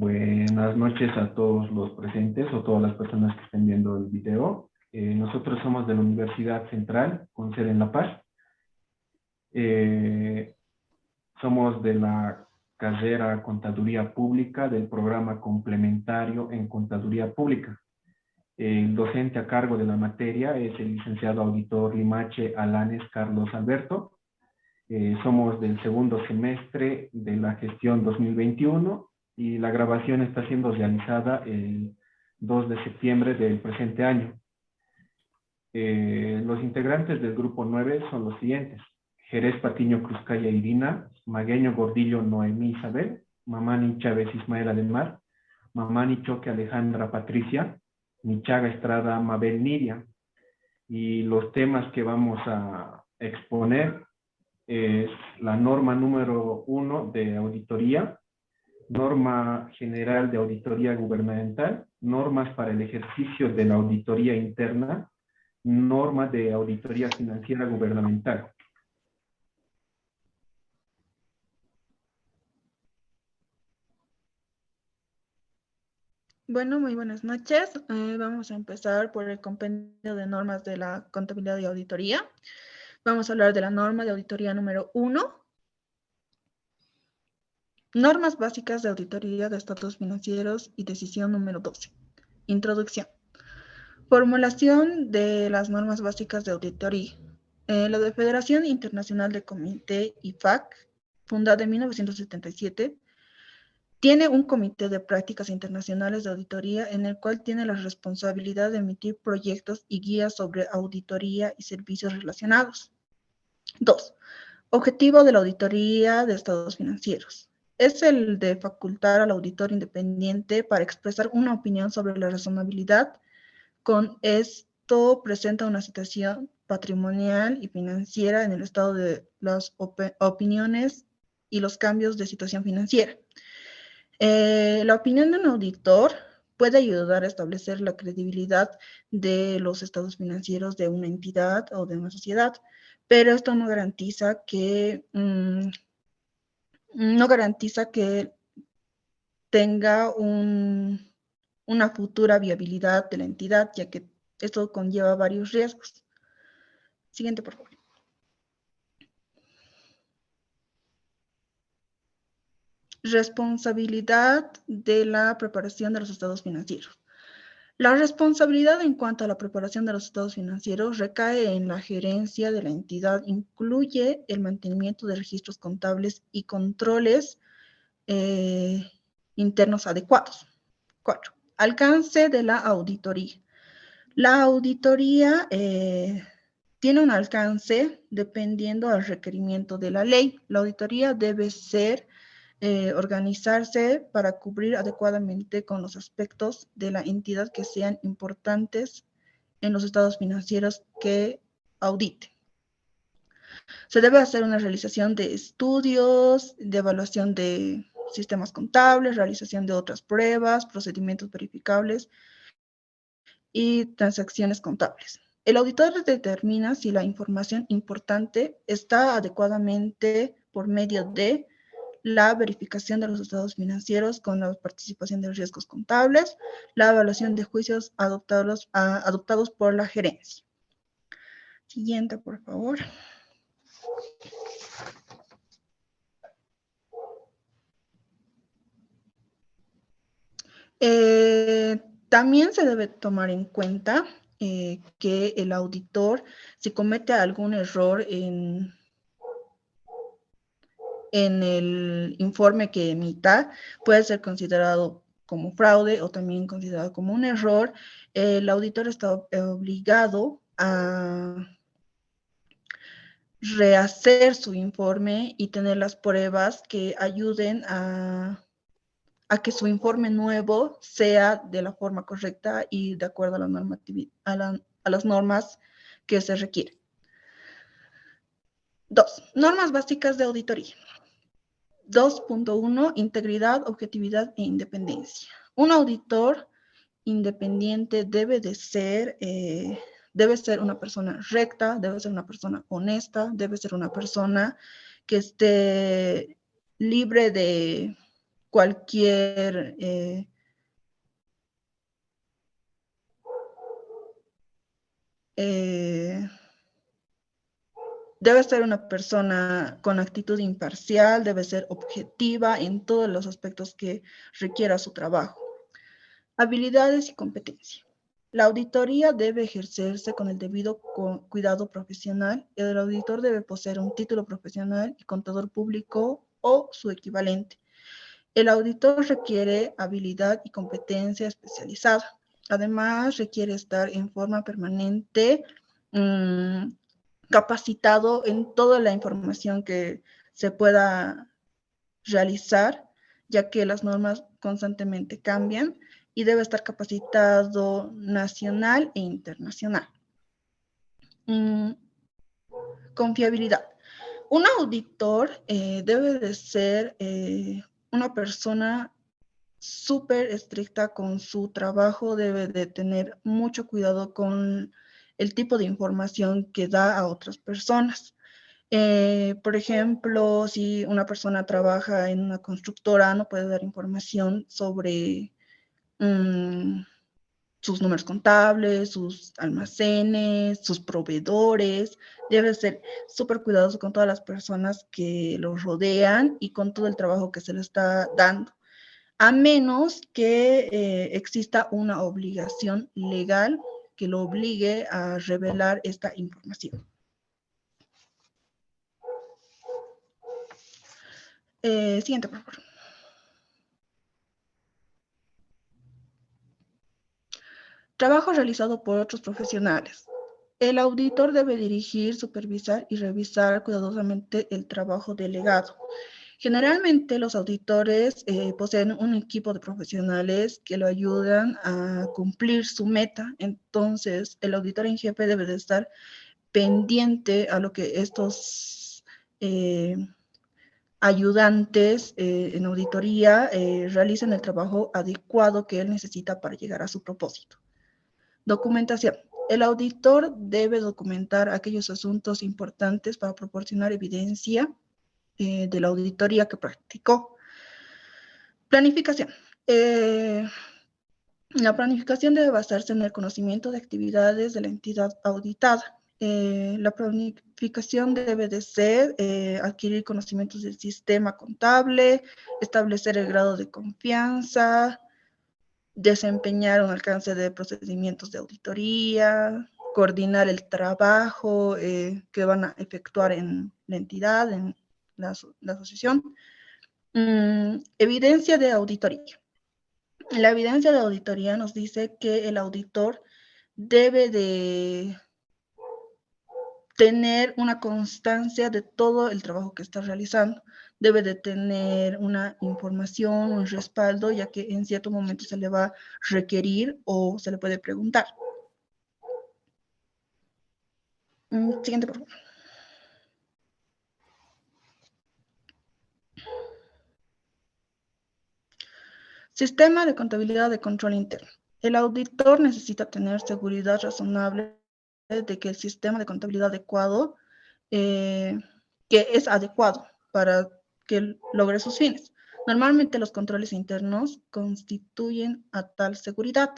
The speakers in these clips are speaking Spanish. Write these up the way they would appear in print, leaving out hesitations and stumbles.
Buenas noches a todos los presentes o todas las personas que estén viendo el video. Nosotros somos de la Universidad Central, con sede en La Paz. Somos de la carrera Contaduría Pública del programa complementario en Contaduría Pública. El docente a cargo de la materia es el licenciado auditor Limache Alanes Carlos Alberto. Somos del segundo semestre de la gestión 2021 y la grabación está siendo realizada el 2 de septiembre del presente año. Los integrantes del grupo 9 son los siguientes: Jerez Patiño Cruzcaya Irina, Magueño Gordillo Noemí Isabel, Mamani Chávez Ismael Ademar, Mamani Choque Alejandra Patricia, Michaga Estrada Mabel Nidia. Y los temas que vamos a exponer es la norma número 1 de auditoría, norma general de auditoría gubernamental, normas para el ejercicio de la auditoría interna, norma de auditoría financiera gubernamental. Bueno, muy buenas noches. Vamos a empezar por el compendio de normas de la contabilidad y auditoría. Vamos a hablar de la norma de auditoría número 1. Normas básicas de auditoría de estados financieros y decisión número 12. Introducción. Formulación de las normas básicas de auditoría. La de Federación Internacional de Comité IFAC, fundada en 1977, tiene un comité de prácticas internacionales de auditoría en el cual tiene la responsabilidad de emitir proyectos y guías sobre auditoría y servicios relacionados. 2. Objetivo de la auditoría de estados financieros. Es el de facultar al auditor independiente para expresar una opinión sobre la razonabilidad. Con esto presenta una situación patrimonial y financiera en el estado de las opiniones y los cambios de situación financiera. La opinión de un auditor puede ayudar a establecer la credibilidad de los estados financieros de una entidad o de una sociedad, pero esto no garantiza que tenga una futura viabilidad de la entidad, ya que esto conlleva varios riesgos. Siguiente, por favor. Responsabilidad de la preparación de los estados financieros. La responsabilidad en cuanto a la preparación de los estados financieros recae en la gerencia de la entidad, incluye el mantenimiento de registros contables y controles internos adecuados. 4. Alcance de la auditoría. La auditoría tiene un alcance dependiendo del requerimiento de la ley. La auditoría debe organizarse para cubrir adecuadamente con los aspectos de la entidad que sean importantes en los estados financieros que audite. Se debe hacer una realización de estudios, de evaluación de sistemas contables, realización de otras pruebas, procedimientos verificables y transacciones contables. El auditor determina si la información importante está adecuadamente por medio de la verificación de los estados financieros con la participación de riesgos contables, la evaluación de juicios adoptados por la gerencia. Siguiente, por favor. También se debe tomar en cuenta que el auditor, si comete algún error en el informe que emita, puede ser considerado como fraude o también considerado como un error. El auditor está obligado a rehacer su informe y tener las pruebas que ayuden a que su informe nuevo sea de la forma correcta y de acuerdo a a las normas que se requieren. 2. Normas básicas de auditoría. 2.1. Integridad, objetividad e independencia. Un auditor independiente debe ser una persona recta, debe ser una persona honesta, debe ser una persona que esté libre de cualquier debe ser una persona con actitud imparcial, debe ser objetiva en todos los aspectos que requiera su trabajo. Habilidades y competencia. La auditoría debe ejercerse con el debido cuidado profesional. El auditor debe poseer un título profesional y contador público o su equivalente. El auditor requiere habilidad y competencia especializada. Además, requiere estar en forma permanente, capacitado en toda la información que se pueda realizar, ya que las normas constantemente cambian, y debe estar capacitado nacional e internacional. Confiabilidad. Un auditor debe de ser una persona súper estricta con su trabajo, debe de tener mucho cuidado con el tipo de información que da a otras personas. Por ejemplo, si una persona trabaja en una constructora, no puede dar información sobre sus números contables, sus almacenes, sus proveedores. Debe ser súper cuidadoso con todas las personas que lo rodean y con todo el trabajo que se le está dando, a menos que exista una obligación legal que lo obligue a revelar esta información. Siguiente, por favor. Trabajo realizado por otros profesionales. El auditor debe dirigir, supervisar y revisar cuidadosamente el trabajo delegado. Generalmente los auditores poseen un equipo de profesionales que lo ayudan a cumplir su meta. Entonces, el auditor en jefe debe de estar pendiente a lo que estos ayudantes en auditoría realicen el trabajo adecuado que él necesita para llegar a su propósito. Documentación. El auditor debe documentar aquellos asuntos importantes para proporcionar evidencia de la auditoría que practicó. Planificación. La planificación debe basarse en el conocimiento de actividades de la entidad auditada. La planificación debe de ser adquirir conocimientos del sistema contable, establecer el grado de confianza, desempeñar un alcance de procedimientos de auditoría, coordinar el trabajo que van a efectuar en la entidad, en la asociación. Evidencia de auditoría. La evidencia de auditoría nos dice que el auditor debe de tener una constancia de todo el trabajo que está realizando. Debe de tener una información, un respaldo, ya que en cierto momento se le va a requerir o se le puede preguntar. Siguiente, por favor. Sistema de contabilidad de control interno. El auditor necesita tener seguridad razonable de que el sistema de contabilidad adecuado, que es adecuado para que logre sus fines. Normalmente los controles internos constituyen a tal seguridad.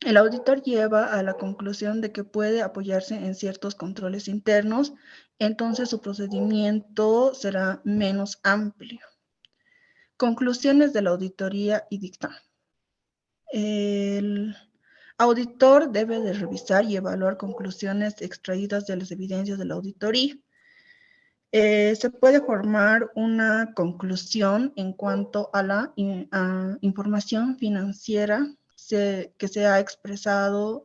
El auditor lleva a la conclusión de que puede apoyarse en ciertos controles internos, entonces su procedimiento será menos amplio. Conclusiones de la auditoría y dictamen. El auditor debe de revisar y evaluar conclusiones extraídas de las evidencias de la auditoría. Se puede formar una conclusión en cuanto a la información financiera que se ha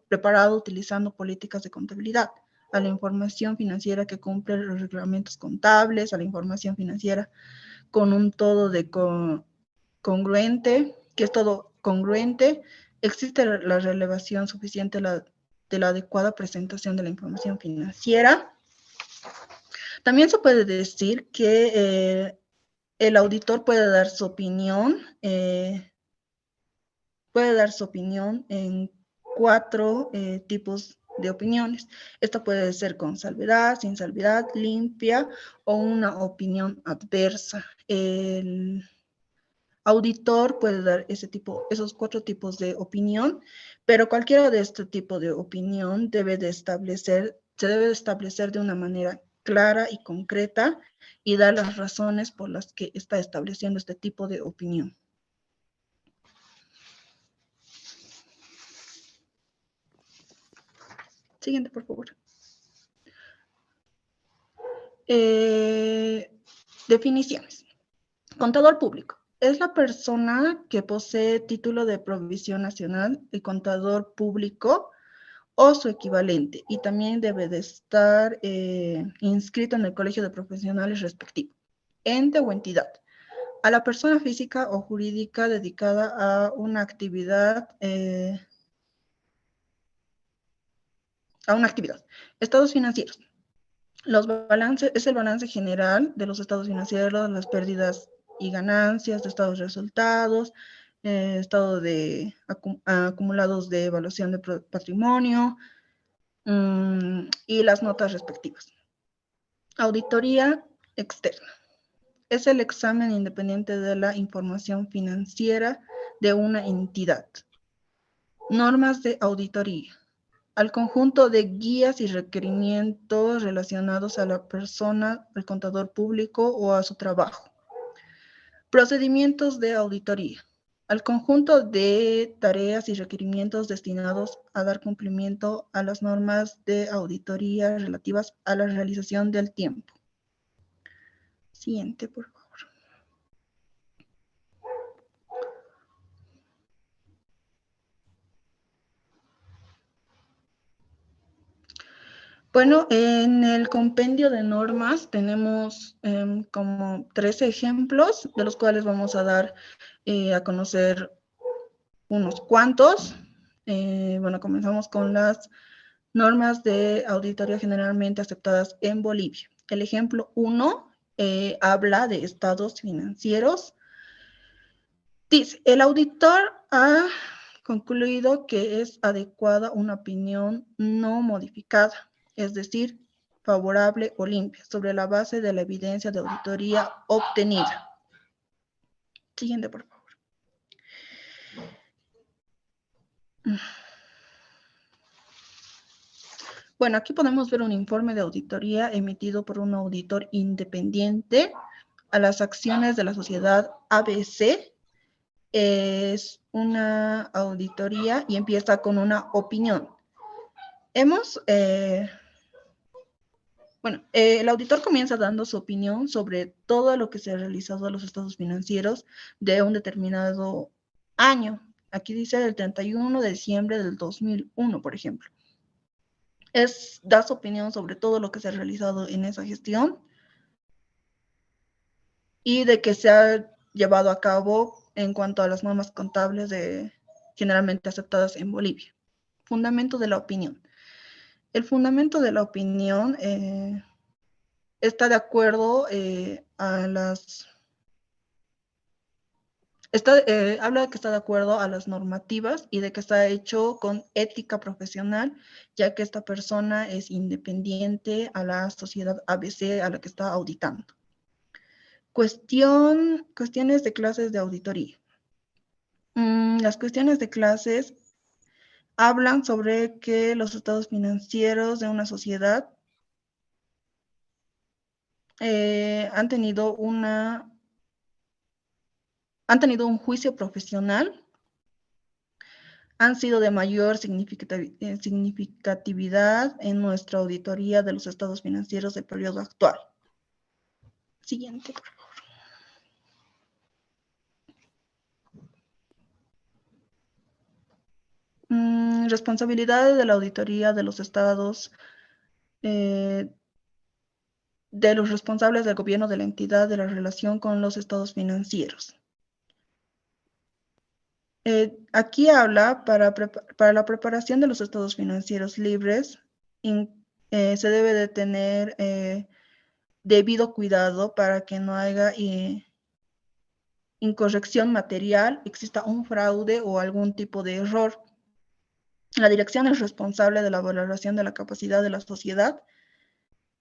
preparado utilizando políticas de contabilidad, a la información financiera que cumple los reglamentos contables, a la información financiera con un todo de congruente, que es todo congruente, existe la relevación suficiente de la adecuada presentación de la información financiera. También se puede decir que el auditor puede dar su opinión en 4 tipos de opiniones. Esta puede ser con salvedad, sin salvedad, limpia o una opinión adversa. El auditor puede dar esos 4 tipos de opinión, pero cualquiera de este tipo de opinión se debe de establecer de una manera clara y concreta y dar las razones por las que está estableciendo este tipo de opinión. Siguiente, por favor. Definiciones. Contador público. Es la persona que posee título de provisión nacional, el contador público o su equivalente, y también debe de estar inscrito en el colegio de profesionales respectivo, ente o entidad. A la persona física o jurídica dedicada a una actividad, Estados financieros. Los balances es el balance general de los estados financieros, las pérdidas y ganancias, de estados de resultados, estado de acumulados de evaluación de patrimonio y las notas respectivas. Auditoría externa. Es el examen independiente de la información financiera de una entidad. Normas de auditoría. Al conjunto de guías y requerimientos relacionados a la persona, al contador público o a su trabajo. Procedimientos de auditoría. Al conjunto de tareas y requerimientos destinados a dar cumplimiento a las normas de auditoría relativas a la realización del tiempo. Siguiente, por favor. Bueno, en el compendio de normas tenemos como 13 ejemplos, de los cuales vamos a dar a conocer unos cuantos. Bueno, comenzamos con las normas de auditoría generalmente aceptadas en Bolivia. El ejemplo 1 habla de estados financieros. Dice, el auditor ha concluido que es adecuada una opinión no modificada, es decir, favorable o limpia, sobre la base de la evidencia de auditoría obtenida. Siguiente, por favor. Bueno, aquí podemos ver un informe de auditoría emitido por un auditor independiente a las acciones de la sociedad ABC. Es una auditoría y empieza con una opinión. El auditor comienza dando su opinión sobre todo lo que se ha realizado a los estados financieros de un determinado año. Aquí dice el 31 de diciembre del 2001, por ejemplo. Da su opinión sobre todo lo que se ha realizado en esa gestión y de que se ha llevado a cabo en cuanto a las normas contables generalmente aceptadas en Bolivia. Fundamento de la opinión. El fundamento de la opinión está de acuerdo habla de que está de acuerdo a las normativas y de que está hecho con ética profesional, ya que esta persona es independiente a la sociedad ABC a la que está auditando. Cuestiones de clases de auditoría. Las cuestiones de clases hablan sobre que los estados financieros de una sociedad han tenido un juicio profesional, han sido de mayor significatividad en nuestra auditoría de los estados financieros del periodo actual. Siguiente, por favor. Responsabilidades de la auditoría de los estados, de los responsables del gobierno de la entidad de la relación con los estados financieros. Aquí habla para la preparación de los estados financieros libres, se debe de tener debido cuidado para que no haya incorrección material, exista un fraude o algún tipo de error. La dirección es responsable de la valoración de la capacidad de la sociedad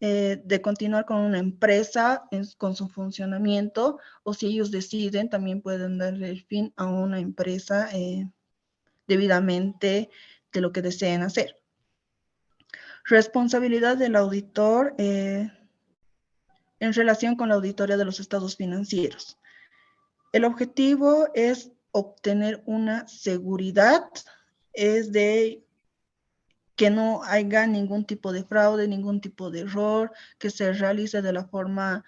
de continuar con una empresa con su funcionamiento, o si ellos deciden, también pueden darle el fin a una empresa debidamente de lo que deseen hacer. Responsabilidad del auditor en relación con la auditoría de los estados financieros. El objetivo es obtener una seguridad, es de que no haya ningún tipo de fraude, ningún tipo de error, que se realice de la forma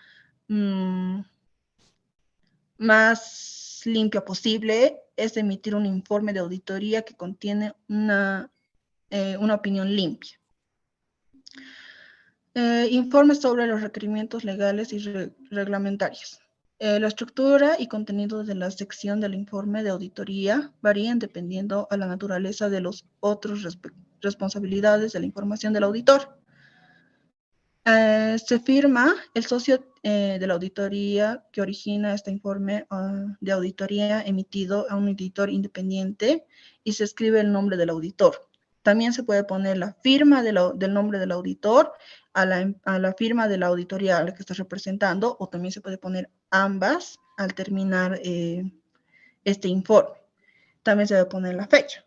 más limpia posible, es emitir un informe de auditoría que contiene una opinión limpia. Informes sobre los requerimientos legales y reglamentarios. La estructura y contenido de la sección del informe de auditoría varían dependiendo a la naturaleza de los otros responsabilidades de la información del auditor. Se firma el socio de la auditoría que origina este informe de auditoría emitido a un auditor independiente y se escribe el nombre del auditor. También se puede poner la firma del nombre del auditor a la firma de la auditoría a la que está representando, o también se puede poner ambas al terminar este informe. También se debe poner la fecha.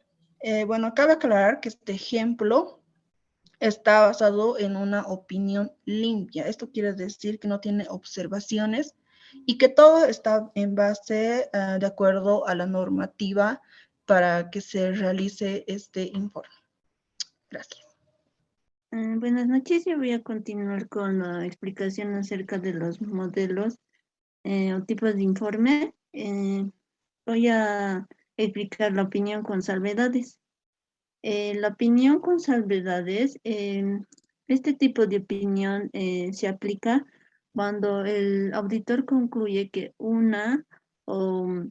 Bueno, cabe aclarar que este ejemplo está basado en una opinión limpia. Esto quiere decir que no tiene observaciones y que todo está en base de acuerdo a la normativa para que se realice este informe. Gracias. Buenas noches, yo voy a continuar con la explicación acerca de los modelos o tipos de informe. Voy a explicar la opinión con salvedades. La opinión con salvedades, este tipo de opinión se aplica cuando el auditor concluye que una o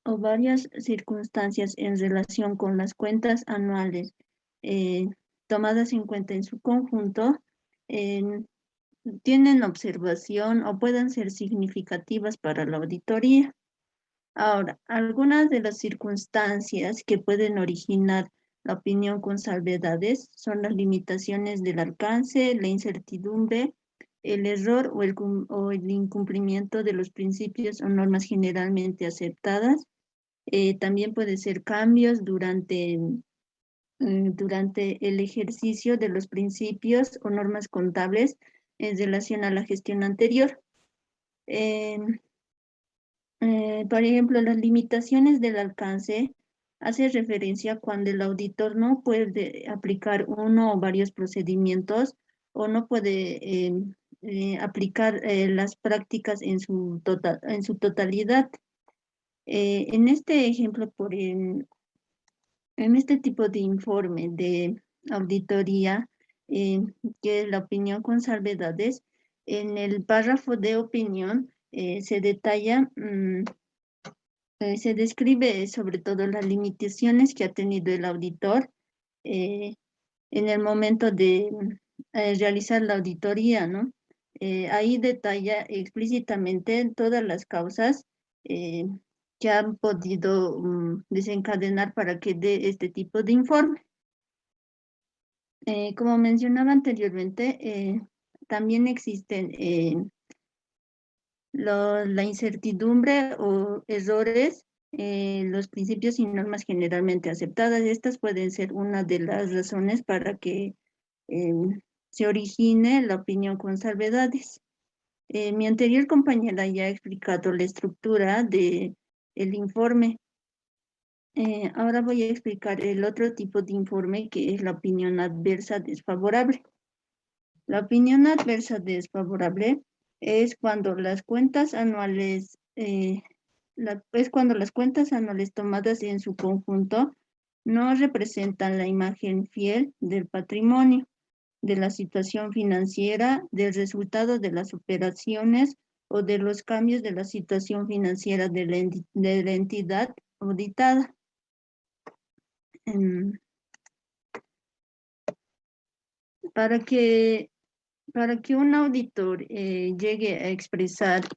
varias circunstancias en relación con las cuentas anuales tomadas en cuenta en su conjunto tienen observación o puedan ser significativas para la auditoría. Ahora, algunas de las circunstancias que pueden originar la opinión con salvedades son las limitaciones del alcance, la incertidumbre, el error o el incumplimiento de los principios o normas generalmente aceptadas. También puede ser cambios durante el ejercicio de los principios o normas contables en relación a la gestión anterior. Por ejemplo, las limitaciones del alcance hace referencia cuando el auditor no puede aplicar uno o varios procedimientos o no puede aplicar las prácticas en su totalidad. En este ejemplo, en este tipo de informe de auditoría, que es la opinión con salvedades, en el párrafo de opinión se detalla, se describe sobre todo las limitaciones que ha tenido el auditor en el momento de realizar la auditoría, ¿no? Ahí detalla explícitamente todas las causas que han podido desencadenar para que dé este tipo de informe. Como mencionaba anteriormente, también existen la incertidumbre o errores, los principios y normas generalmente aceptadas. Estas pueden ser una de las razones para que se origine la opinión con salvedades. Mi anterior compañera ya ha explicado la estructura del informe. Ahora voy a explicar el otro tipo de informe, que es la opinión adversa desfavorable. La opinión adversa desfavorable es cuando las cuentas anuales, tomadas en su conjunto no representan la imagen fiel del patrimonio, de la situación financiera, del resultado de las operaciones o de los cambios de la situación financiera de la entidad auditada. Para que un auditor llegue a expresar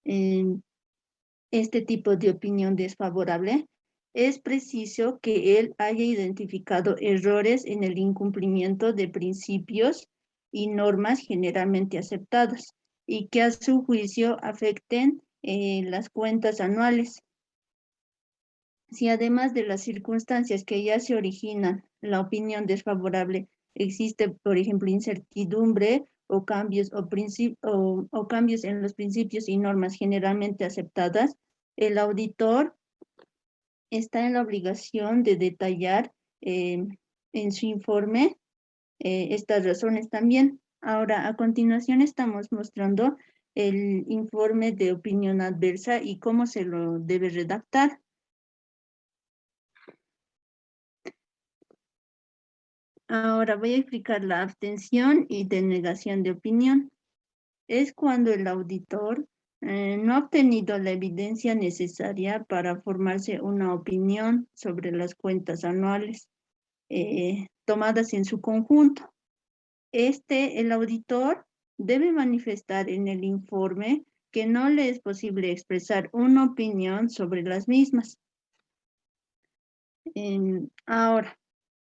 este tipo de opinión desfavorable, es preciso que él haya identificado errores en el incumplimiento de principios y normas generalmente aceptadas y que a su juicio afecten las cuentas anuales. Si además de las circunstancias que ya se originan la opinión desfavorable, existe, por ejemplo, incertidumbre o cambios, o cambios en los principios y normas generalmente aceptadas, el auditor está en la obligación de detallar en su informe estas razones también. Ahora, a continuación estamos mostrando el informe de opinión adversa y cómo se lo debe redactar. Ahora voy a explicar la abstención y denegación de opinión. Es cuando el auditor no ha obtenido la evidencia necesaria para formarse una opinión sobre las cuentas anuales tomadas en su conjunto. El auditor debe manifestar en el informe que no le es posible expresar una opinión sobre las mismas. Ahora,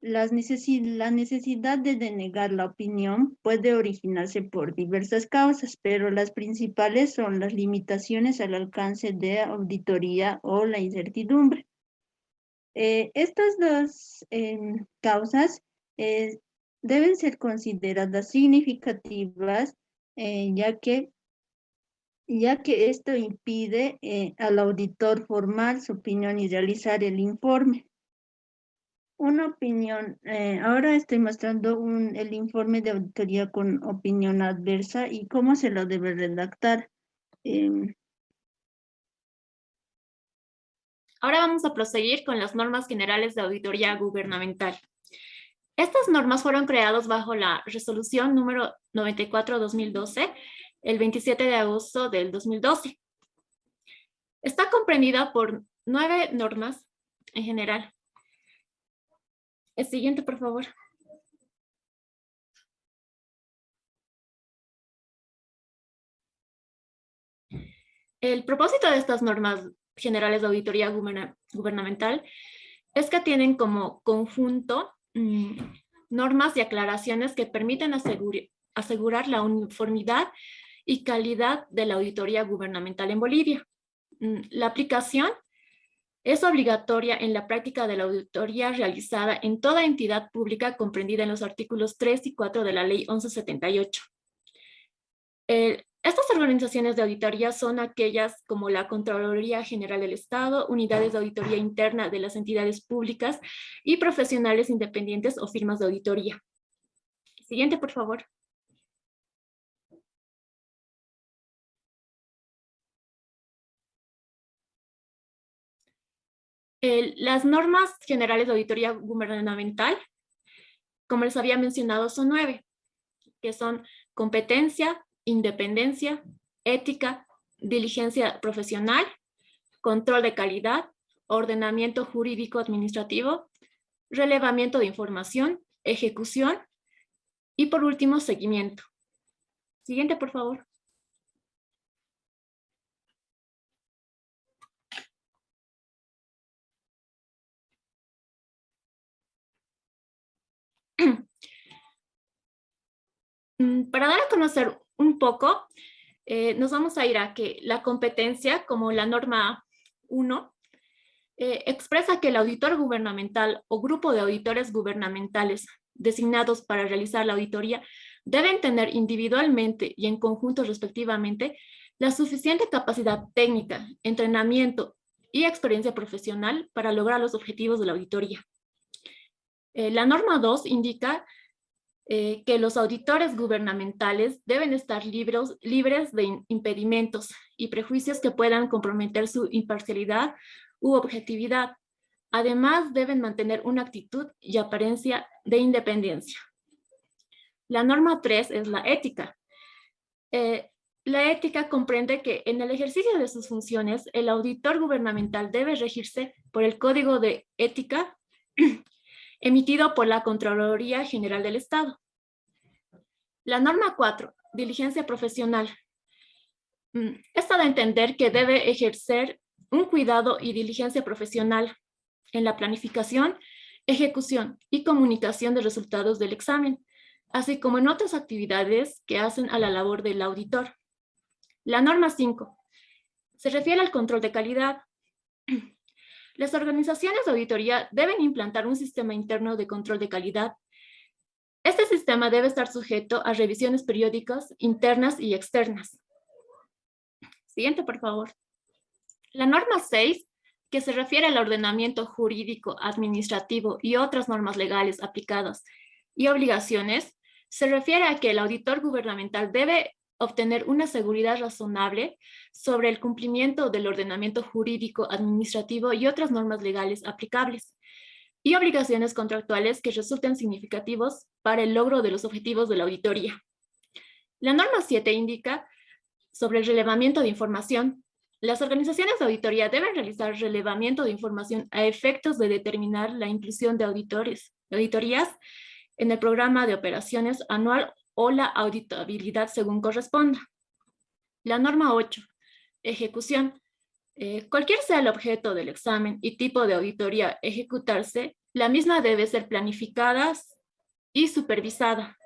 la necesidad de denegar la opinión puede originarse por diversas causas, pero las principales son las limitaciones al alcance de auditoría o la incertidumbre. Estas dos causas deben ser consideradas significativas, ya que esto impide al auditor formar su opinión y realizar el informe. Una opinión, ahora estoy mostrando el informe de auditoría con opinión adversa y cómo se lo debe redactar. Ahora vamos a proseguir con las normas generales de auditoría gubernamental. Estas normas fueron creadas bajo la resolución número 94/2012, el 27 de agosto del 2012. Está comprendida por 9 normas en general. El siguiente, por favor. El propósito de estas normas generales de auditoría gubernamental es que tienen como conjunto normas y aclaraciones que permiten asegurar la uniformidad y calidad de la auditoría gubernamental en Bolivia. La aplicación es obligatoria en la práctica de la auditoría realizada en toda entidad pública comprendida en los artículos 3 y 4 de la Ley 1178. Estas organizaciones de auditoría son aquellas como la Contraloría General del Estado, unidades de auditoría interna de las entidades públicas y profesionales independientes o firmas de auditoría. Siguiente, por favor. Las normas generales de auditoría gubernamental, como les había mencionado, son 9, que son competencia, independencia, ética, diligencia profesional, control de calidad, ordenamiento jurídico administrativo, relevamiento de información, ejecución y por último, seguimiento. Siguiente, por favor. Para dar a conocer un poco, nos vamos a ir a que la competencia, como la norma 1, expresa que el auditor gubernamental o grupo de auditores gubernamentales designados para realizar la auditoría deben tener individualmente y en conjunto respectivamente la suficiente capacidad técnica, entrenamiento y experiencia profesional para lograr los objetivos de la auditoría. La norma 2 indica que los auditores gubernamentales deben estar libres de impedimentos y prejuicios que puedan comprometer su imparcialidad u objetividad. Además, deben mantener una actitud y apariencia de independencia. La norma 3 es la ética. La ética comprende que en el ejercicio de sus funciones, el auditor gubernamental debe regirse por el Código de Ética emitido por la Contraloría General del Estado. La norma 4, diligencia profesional. Esta da a entender que debe ejercer un cuidado y diligencia profesional en la planificación, ejecución y comunicación de resultados del examen, así como en otras actividades que hacen a la labor del auditor. La norma 5 se refiere al control de calidad. Las organizaciones de auditoría deben implantar un sistema interno de control de calidad. Este sistema debe estar sujeto a revisiones periódicas internas y externas. Siguiente, por favor. La norma 6, que se refiere al ordenamiento jurídico, administrativo y otras normas legales aplicadas y obligaciones, se refiere a que el auditor gubernamental debe obtener una seguridad razonable sobre el cumplimiento del ordenamiento jurídico, administrativo y otras normas legales aplicables y obligaciones contractuales que resulten significativos para el logro de los objetivos de la auditoría. La norma 7 indica sobre el relevamiento de información. Las organizaciones de auditoría deben realizar relevamiento de información a efectos de determinar la inclusión de auditorías en el programa de operaciones anual o la auditabilidad según corresponda. La norma 8, ejecución. Cualquier sea el objeto del examen y tipo de auditoría a ejecutarse, la misma debe ser planificada y supervisada.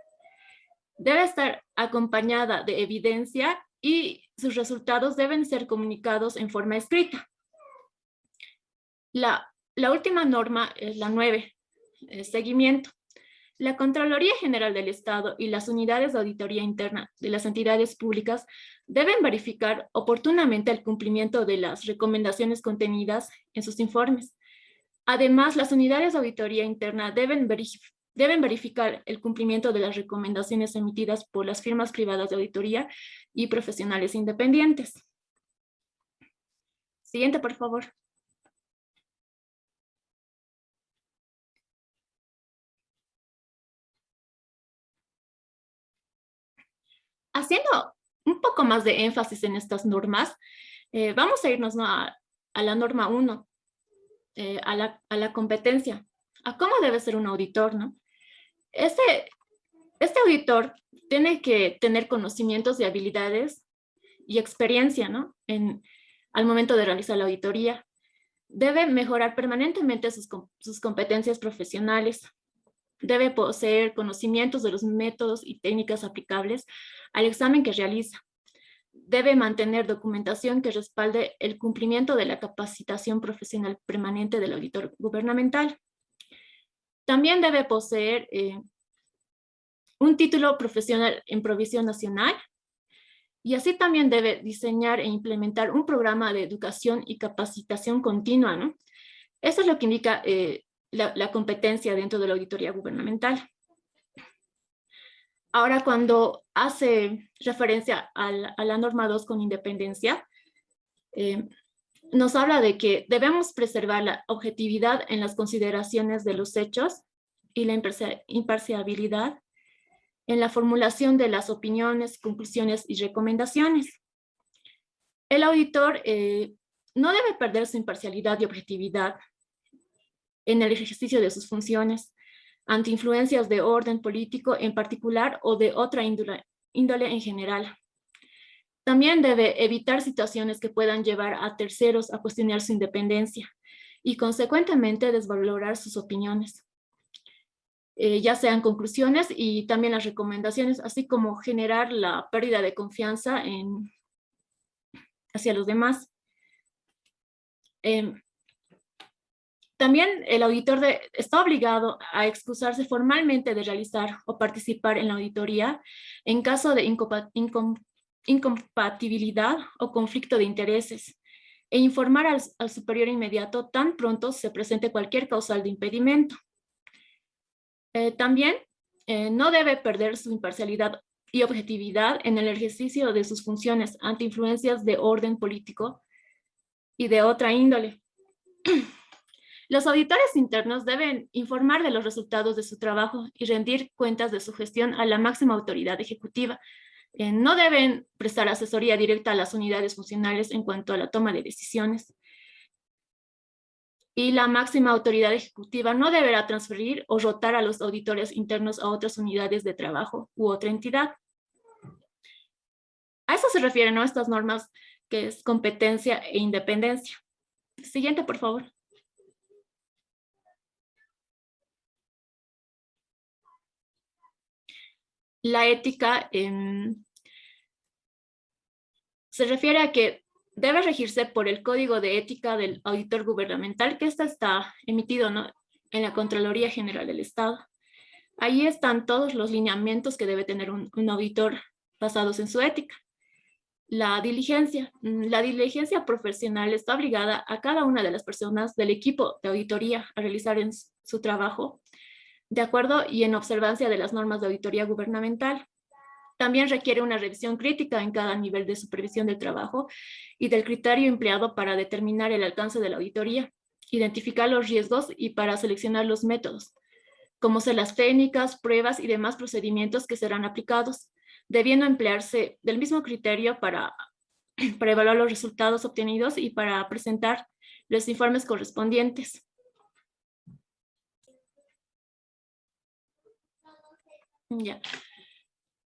Debe estar acompañada de evidencia y sus resultados deben ser comunicados en forma escrita. La última norma es la 9, seguimiento. La Contraloría General del Estado y las unidades de auditoría interna de las entidades públicas deben verificar oportunamente el cumplimiento de las recomendaciones contenidas en sus informes. Además, las unidades de auditoría interna deben verificar el cumplimiento de las recomendaciones emitidas por las firmas privadas de auditoría y profesionales independientes. Siguiente, por favor. Haciendo un poco más de énfasis en estas normas, vamos a irnos, ¿no?, a la norma 1, a la competencia, a cómo debe ser un auditor, ¿no? Este auditor tiene que tener conocimientos y habilidades y experiencia, ¿no?, al momento de realizar la auditoría. Debe mejorar permanentemente sus competencias profesionales. Debe poseer conocimientos de los métodos y técnicas aplicables al examen que realiza. Debe mantener documentación que respalde el cumplimiento de la capacitación profesional permanente del auditor gubernamental. También debe poseer un título profesional en provisión nacional y así también debe diseñar e implementar un programa de educación y capacitación continua, ¿no? Eso es lo que indica la competencia dentro de la auditoría gubernamental. Ahora, cuando hace referencia a la norma 2 con independencia, nos habla de que debemos preservar la objetividad en las consideraciones de los hechos y la imparcialidad en la formulación de las opiniones, conclusiones y recomendaciones. El auditor no debe perder su imparcialidad y objetividad en el ejercicio de sus funciones ante influencias de orden político en particular o de otra índole en general. También debe evitar situaciones que puedan llevar a terceros a cuestionar su independencia y consecuentemente desvalorar sus opiniones, ya sean conclusiones y también las recomendaciones, así como generar la pérdida de confianza hacia los demás. También el auditor está obligado a excusarse formalmente de realizar o participar en la auditoría en caso de incompatibilidad o conflicto de intereses e informar al superior inmediato tan pronto se presente cualquier causal de impedimento. También no debe perder su imparcialidad y objetividad en el ejercicio de sus funciones ante influencias de orden político y de otra índole. Los auditores internos deben informar de los resultados de su trabajo y rendir cuentas de su gestión a la máxima autoridad ejecutiva. No deben prestar asesoría directa a las unidades funcionales en cuanto a la toma de decisiones. Y la máxima autoridad ejecutiva no deberá transferir o rotar a los auditores internos a otras unidades de trabajo u otra entidad. A eso se refieren, ¿no?, estas normas que es competencia e independencia. Siguiente, por favor. La ética se refiere a que debe regirse por el Código de Ética del Auditor Gubernamental, que está emitido, ¿no?, en la Contraloría General del Estado. Ahí están todos los lineamientos que debe tener un auditor basados en su ética. La diligencia profesional está obligada a cada una de las personas del equipo de auditoría a realizar en su trabajo de acuerdo y en observancia de las normas de auditoría gubernamental. También requiere una revisión crítica en cada nivel de supervisión del trabajo y del criterio empleado para determinar el alcance de la auditoría, identificar los riesgos y para seleccionar los métodos, como ser las técnicas, pruebas y demás procedimientos que serán aplicados, debiendo emplearse del mismo criterio para evaluar los resultados obtenidos y para presentar los informes correspondientes. Ya.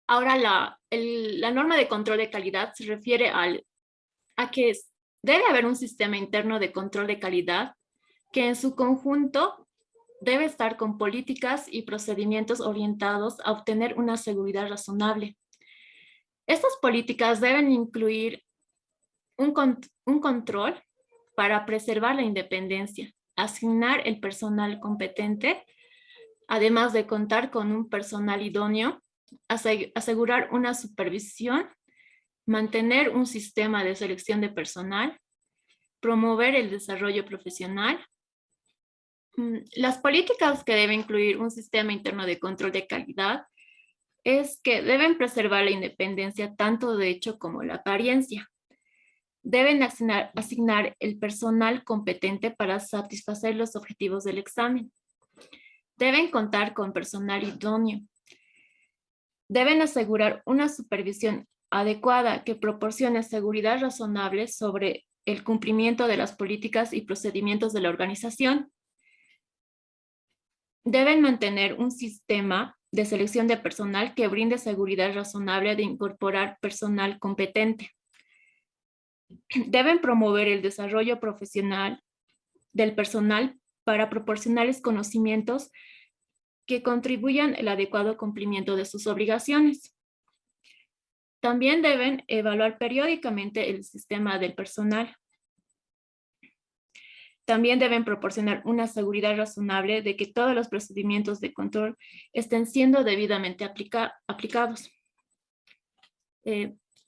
Ahora, la norma de control de calidad se refiere a que debe haber un sistema interno de control de calidad que en su conjunto debe estar con políticas y procedimientos orientados a obtener una seguridad razonable. Estas políticas deben incluir un control para preservar la independencia, asignar el personal competente, además de contar con un personal idóneo, asegurar una supervisión, mantener un sistema de selección de personal, promover el desarrollo profesional. Las políticas que debe incluir un sistema interno de control de calidad es que deben preservar la independencia tanto de hecho como la apariencia. Deben asignar el personal competente para satisfacer los objetivos del examen. Deben contar con personal idóneo. Deben asegurar una supervisión adecuada que proporcione seguridad razonable sobre el cumplimiento de las políticas y procedimientos de la organización. Deben mantener un sistema de selección de personal que brinde seguridad razonable de incorporar personal competente. Deben promover el desarrollo profesional del personal para proporcionarles conocimientos que contribuyan al adecuado cumplimiento de sus obligaciones. También deben evaluar periódicamente el sistema del personal. También deben proporcionar una seguridad razonable de que todos los procedimientos de control estén siendo debidamente aplicados.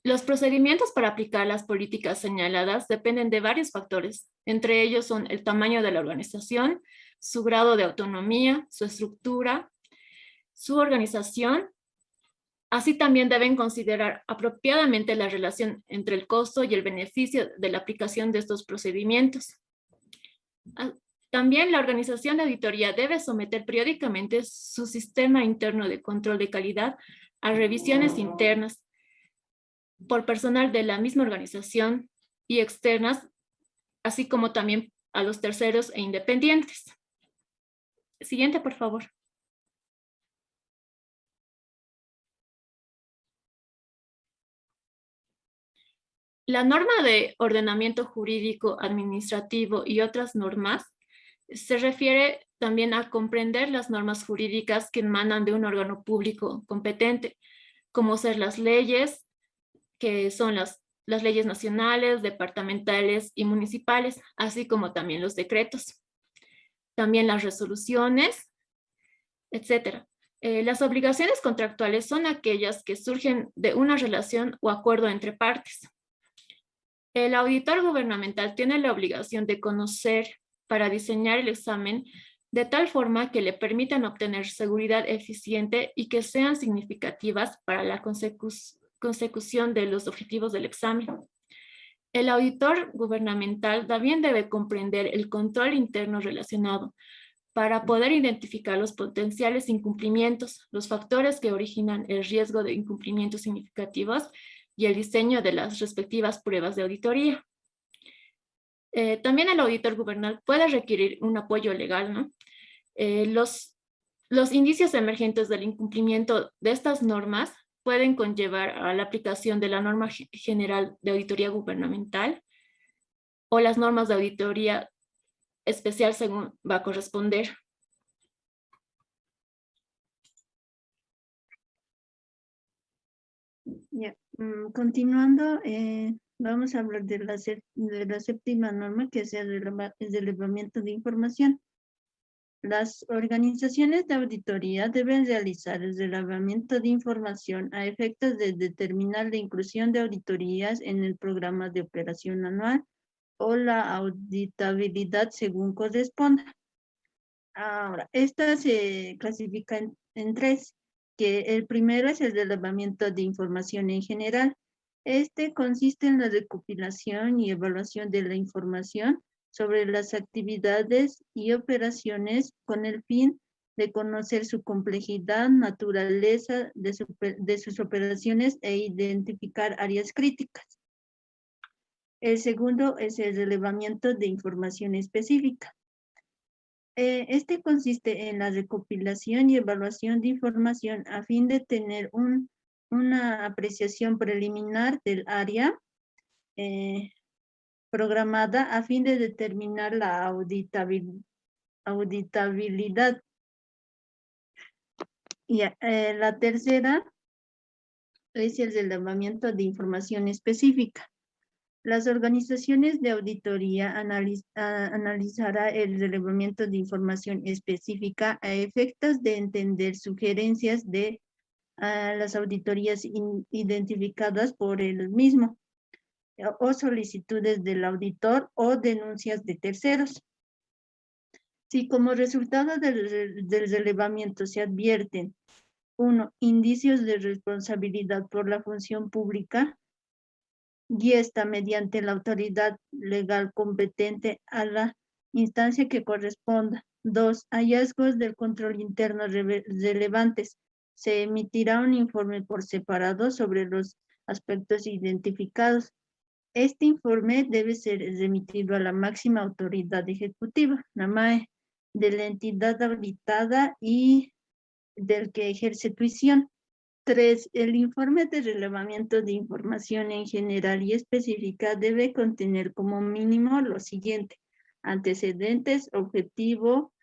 Los procedimientos para aplicar las políticas señaladas dependen de varios factores. Entre ellos son el tamaño de la organización, su grado de autonomía, su estructura, su organización. Así también deben considerar apropiadamente la relación entre el costo y el beneficio de la aplicación de estos procedimientos. También la organización de auditoría debe someter periódicamente su sistema interno de control de calidad a revisiones internas por personal de la misma organización y externas, así como también a los terceros e independientes. Siguiente, por favor. La norma de ordenamiento jurídico, administrativo y otras normas se refiere también a comprender las normas jurídicas que emanan de un órgano público competente, como ser las leyes, que son las leyes nacionales, departamentales y municipales, así como también los decretos. También las resoluciones, etc. Las obligaciones contractuales son aquellas que surgen de una relación o acuerdo entre partes. El auditor gubernamental tiene la obligación de conocer para diseñar el examen de tal forma que le permitan obtener seguridad eficiente y que sean significativas para la consecución de los objetivos del examen. El auditor gubernamental también debe comprender el control interno relacionado para poder identificar los potenciales incumplimientos, los factores que originan el riesgo de incumplimientos significativos y el diseño de las respectivas pruebas de auditoría. También el auditor gubernamental puede requerir un apoyo legal, ¿no? Los indicios emergentes del incumplimiento de estas normas pueden conllevar a la aplicación de la norma general de auditoría gubernamental o las normas de auditoría especial según va a corresponder. Ya, continuando, vamos a hablar de la séptima norma, que es el relevamiento de información. Las organizaciones de auditoría deben realizar el relevamiento de información a efectos de determinar la inclusión de auditorías en el programa de operación anual o la auditabilidad según corresponda. Ahora, esta se clasifica en tres, que el primero es el relevamiento de información en general. Este consiste en la recopilación y evaluación de la información sobre las actividades y operaciones con el fin de conocer su complejidad, naturaleza de sus operaciones e identificar áreas críticas. El segundo es el relevamiento de información específica. Este consiste en la recopilación y evaluación de información a fin de tener una apreciación preliminar del área programada a fin de determinar la auditabilidad. Y la tercera es el relevamiento de información específica. Las organizaciones de auditoría analizará el relevamiento de información específica a efectos de entender sugerencias de las auditorías identificadas por el mismo o solicitudes del auditor o denuncias de terceros. Si como resultado del relevamiento se advierten, 1, indicios de responsabilidad por la función pública, y esta mediante la autoridad legal competente a la instancia que corresponda. 2, hallazgos del control interno relevantes. Se emitirá un informe por separado sobre los aspectos identificados. Este informe debe ser remitido a la máxima autoridad ejecutiva, la MAE, de la entidad auditada y del que ejerce tuición. 3. El informe de relevamiento de información en general y específica debe contener como mínimo lo siguiente: antecedentes, objetivo,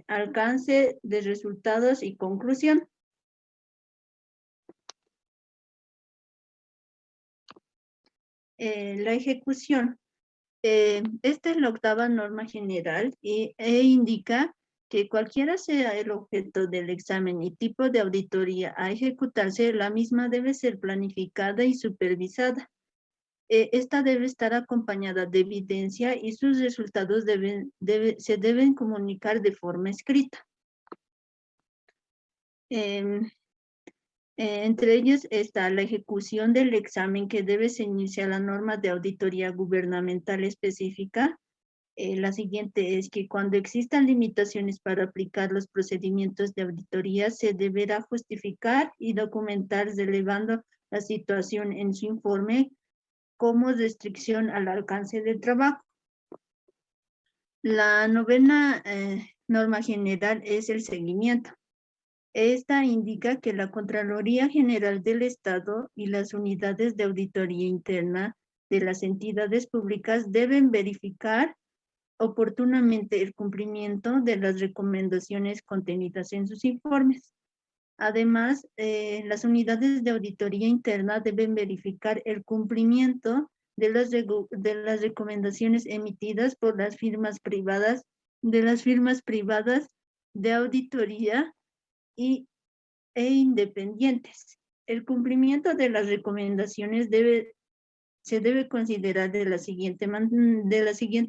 alcance de resultados y conclusión. La ejecución. Esta es la octava norma general e indica que cualquiera sea el objeto del examen y tipo de auditoría a ejecutarse, la misma debe ser planificada y supervisada. Esta debe estar acompañada de evidencia y sus resultados se deben comunicar de forma escrita. Entre ellos está la ejecución del examen, que debe ceñirse a la norma de auditoría gubernamental específica. La siguiente es que cuando existan limitaciones para aplicar los procedimientos de auditoría, se deberá justificar y documentar relevando la situación en su informe como restricción al alcance del trabajo. La novena norma general es el seguimiento. Esta indica que la Contraloría General del Estado y las unidades de auditoría interna de las entidades públicas deben verificar oportunamente el cumplimiento de las recomendaciones contenidas en sus informes. Además, las unidades de auditoría interna deben verificar el cumplimiento de las recomendaciones emitidas por las firmas privadas, de auditoría e independientes. El cumplimiento de las recomendaciones se debe considerar de la siguiente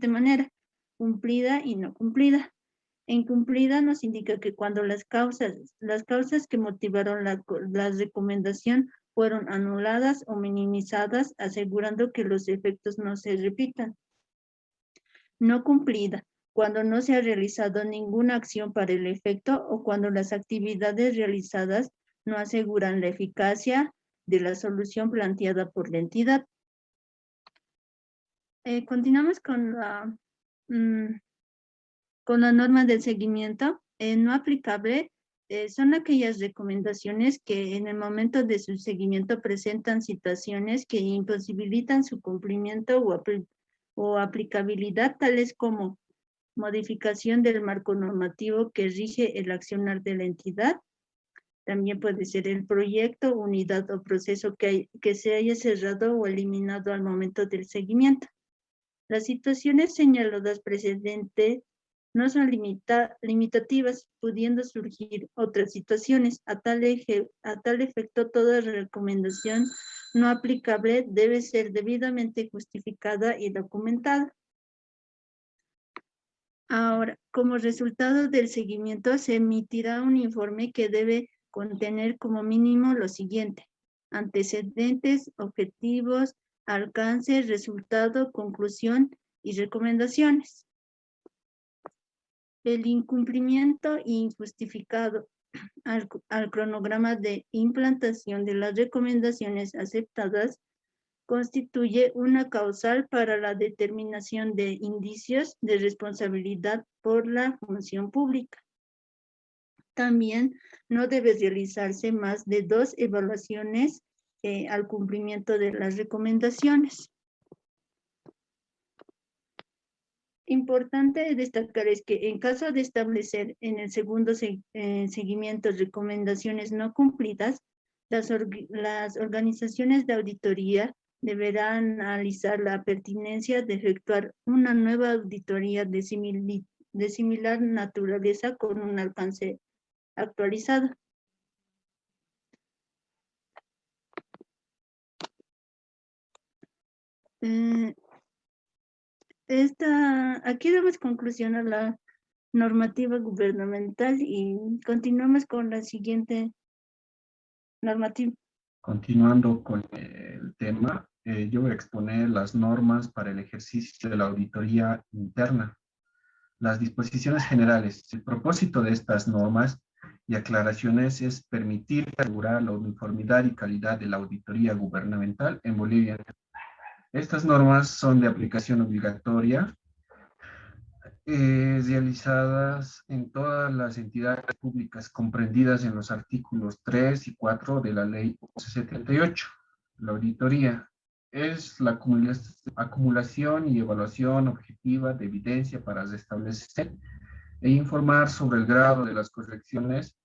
manera: cumplida y no cumplida. Incumplida nos indica que cuando las causas que motivaron la recomendación fueron anuladas o minimizadas, asegurando que los efectos no se repitan. No cumplida, cuando no se ha realizado ninguna acción para el efecto o cuando las actividades realizadas no aseguran la eficacia de la solución planteada por la entidad. Continuamos con la norma del seguimiento. No aplicable son aquellas recomendaciones que en el momento de su seguimiento presentan situaciones que imposibilitan su cumplimiento o aplicabilidad, tales como modificación del marco normativo que rige el accionar de la entidad, También puede ser el proyecto, unidad o proceso que se haya cerrado o eliminado al momento del seguimiento. Las situaciones señaladas precedentes no son limitativas, pudiendo surgir otras situaciones. A tal efecto, toda recomendación no aplicable debe ser debidamente justificada y documentada. Ahora, como resultado del seguimiento, se emitirá un informe que debe contener como mínimo lo siguiente: antecedentes, objetivos, alcance, resultado, conclusión y recomendaciones. El incumplimiento injustificado al cronograma de implantación de las recomendaciones aceptadas constituye una causal para la determinación de indicios de responsabilidad por la función pública. También no debe realizarse más de 2 evaluaciones al cumplimiento de las recomendaciones. Importante destacar es que en caso de establecer en el segundo seguimiento recomendaciones no cumplidas, las organizaciones de auditoría deberán analizar la pertinencia de efectuar una nueva auditoría de similar naturaleza con un alcance actualizado. Aquí damos conclusión a la normativa gubernamental y continuamos con la siguiente normativa. Continuando con el tema, yo voy a exponer las normas para el ejercicio de la auditoría interna. Las disposiciones generales. El propósito de estas normas y aclaraciones es permitir asegurar la uniformidad y calidad de la auditoría gubernamental en Bolivia. Estas normas son de aplicación obligatoria, realizadas en todas las entidades públicas comprendidas en los artículos 3 y 4 de la Ley 78. La auditoría es la acumulación y evaluación objetiva de evidencia para restablecer e informar sobre el grado de las correcciones,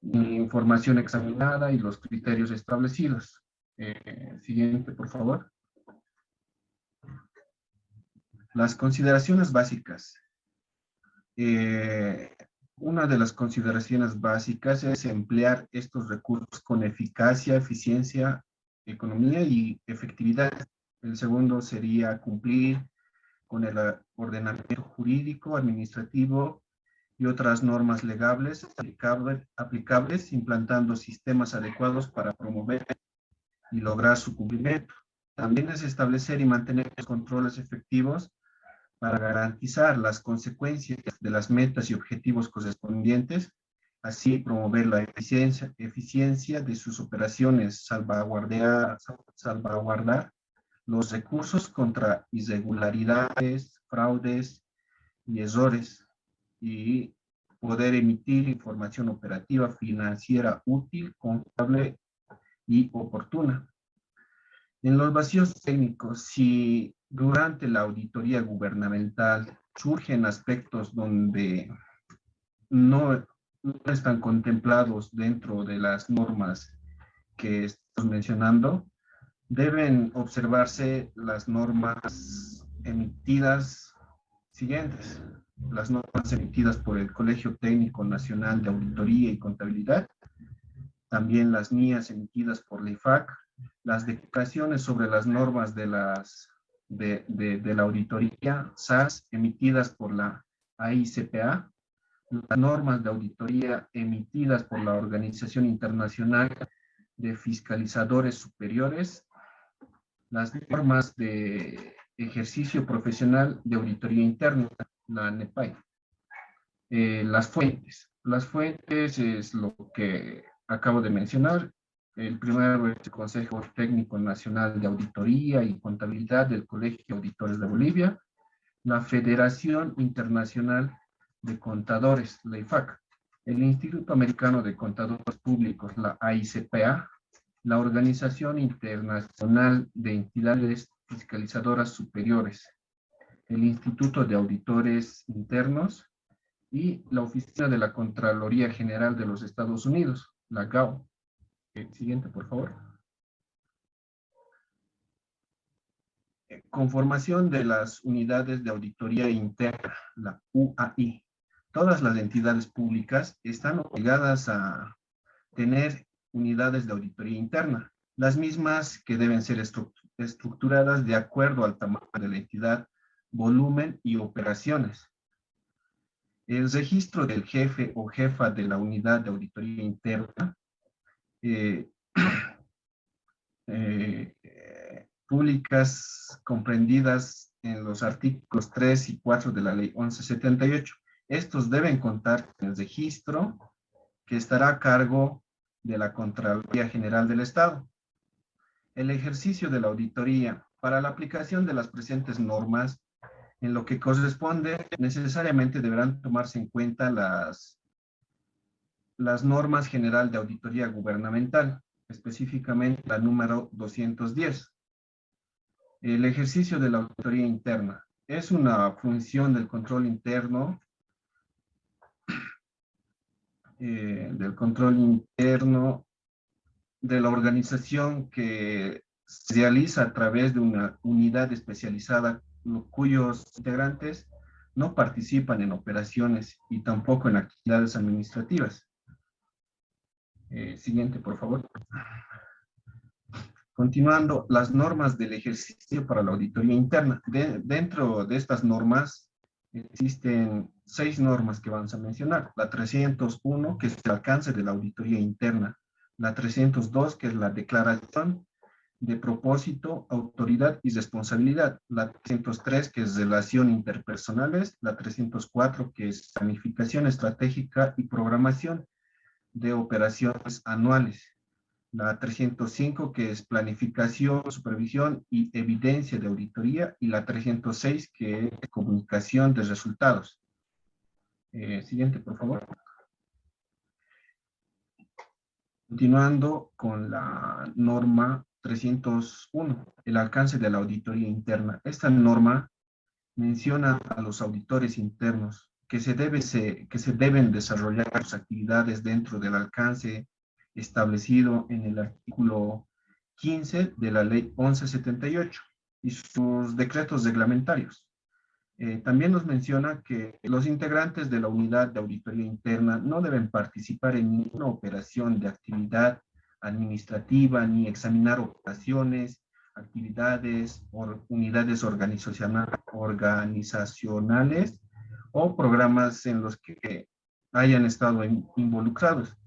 información examinada y los criterios establecidos. Siguiente, por favor. Las consideraciones básicas. Una de las consideraciones básicas es emplear estos recursos con eficacia, eficiencia, economía y efectividad. El segundo sería cumplir con el ordenamiento jurídico, administrativo y otras normas legales aplicables, implantando sistemas adecuados para promover y lograr su cumplimiento. También es establecer y mantener los controles efectivos para garantizar las consecuencias de las metas y objetivos correspondientes, así promover la eficiencia de sus operaciones, salvaguardar los recursos contra irregularidades, fraudes y errores, y poder emitir información operativa financiera útil, confiable y oportuna. En los vacíos técnicos, si durante la auditoría gubernamental surgen aspectos donde no están contemplados dentro de las normas que estamos mencionando, deben observarse las normas emitidas siguientes. Las normas emitidas por el Colegio Técnico Nacional de Auditoría y Contabilidad, también las mías emitidas por la IFAC, las declaraciones sobre las normas de la auditoría SAS emitidas por la AICPA, las normas de auditoría emitidas por la Organización Internacional de Fiscalizadores Superiores, las normas de ejercicio profesional de auditoría interna, la NEPAI. Las fuentes. Las fuentes es lo que acabo de mencionar. El primero es el Consejo Técnico Nacional de Auditoría y Contabilidad del Colegio de Auditores de Bolivia, la Federación Internacional de Contadores, la IFAC, el Instituto Americano de Contadores Públicos, la AICPA, la Organización Internacional de Entidades Fiscalizadoras Superiores, el Instituto de Auditores Internos y la Oficina de la Contraloría General de los Estados Unidos. la GAO. Siguiente, por favor. Conformación de las unidades de auditoría interna, la UAI. Todas las entidades públicas están obligadas a tener unidades de auditoría interna, las mismas que deben ser estructuradas de acuerdo al tamaño de la entidad, volumen y operaciones. El registro del jefe o jefa de la unidad de auditoría interna públicas comprendidas en los artículos 3 y 4 de la Ley 1178. Estos deben contar con el registro que estará a cargo de la Contraloría General del Estado. El ejercicio de la auditoría para la aplicación de las presentes normas, en lo que corresponde, necesariamente deberán tomarse en cuenta las normas general de auditoría gubernamental, específicamente la número 210. El ejercicio de la auditoría interna es una función del control interno, de la organización que se realiza a través de una unidad especializada cuyos integrantes no participan en operaciones y tampoco en actividades administrativas. Siguiente, por favor. Continuando, las normas del ejercicio para la auditoría interna. Dentro de estas normas existen 6 normas que vamos a mencionar. La 301, que es el alcance de la auditoría interna. La 302, que es la declaración de propósito, autoridad y responsabilidad. La 303, que es relación interpersonales. La 304, que es planificación estratégica y programación de operaciones anuales. La 305, que es planificación, supervisión y evidencia de auditoría, y la 306, que es comunicación de resultados. Siguiente, por favor. Continuando con la norma 301, el alcance de la auditoría interna. Esta norma menciona a los auditores internos que se deben desarrollar sus actividades dentro del alcance establecido en el artículo 15 de la Ley 1178 y sus decretos reglamentarios. También nos menciona que los integrantes de la unidad de auditoría interna no deben participar en ninguna operación de actividad administrativa ni examinar operaciones, actividades o unidades organizacionales o programas en los que hayan estado involucrados.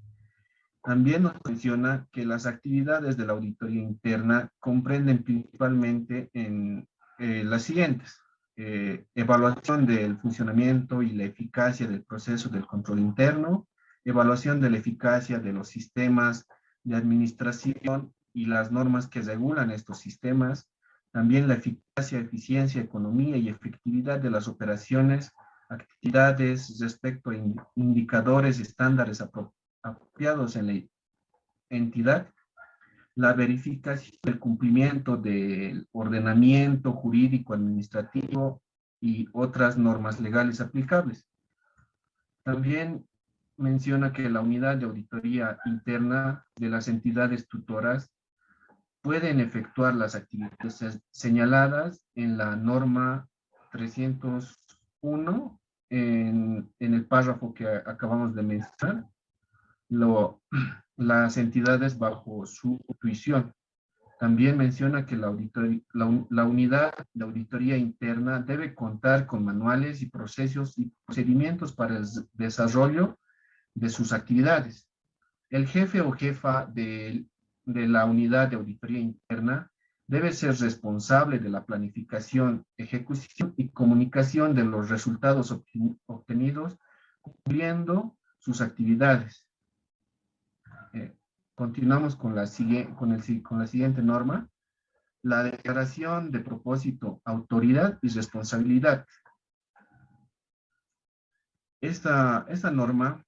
También nos menciona que las actividades de la auditoría interna comprenden principalmente en las siguientes. Evaluación del funcionamiento y la eficacia del proceso del control interno, evaluación de la eficacia de los sistemas de administración y las normas que regulan estos sistemas, también la eficacia, eficiencia, economía y efectividad de las operaciones, actividades respecto a indicadores y estándares apropiados en la entidad, la verificación del cumplimiento del ordenamiento jurídico administrativo y otras normas legales aplicables. También menciona que la unidad de auditoría interna de las entidades tutoras pueden efectuar las actividades señaladas en la norma 301 en el párrafo que acabamos de mencionar, las entidades bajo su tuición. También menciona que la unidad de auditoría interna debe contar con manuales y procesos y procedimientos para el desarrollo de sus actividades. El jefe o jefa de la unidad de auditoría interna debe ser responsable de la planificación, ejecución y comunicación de los resultados obtenidos cumpliendo sus actividades. Continuamos con la siguiente norma, la declaración de propósito, autoridad y responsabilidad. Esta norma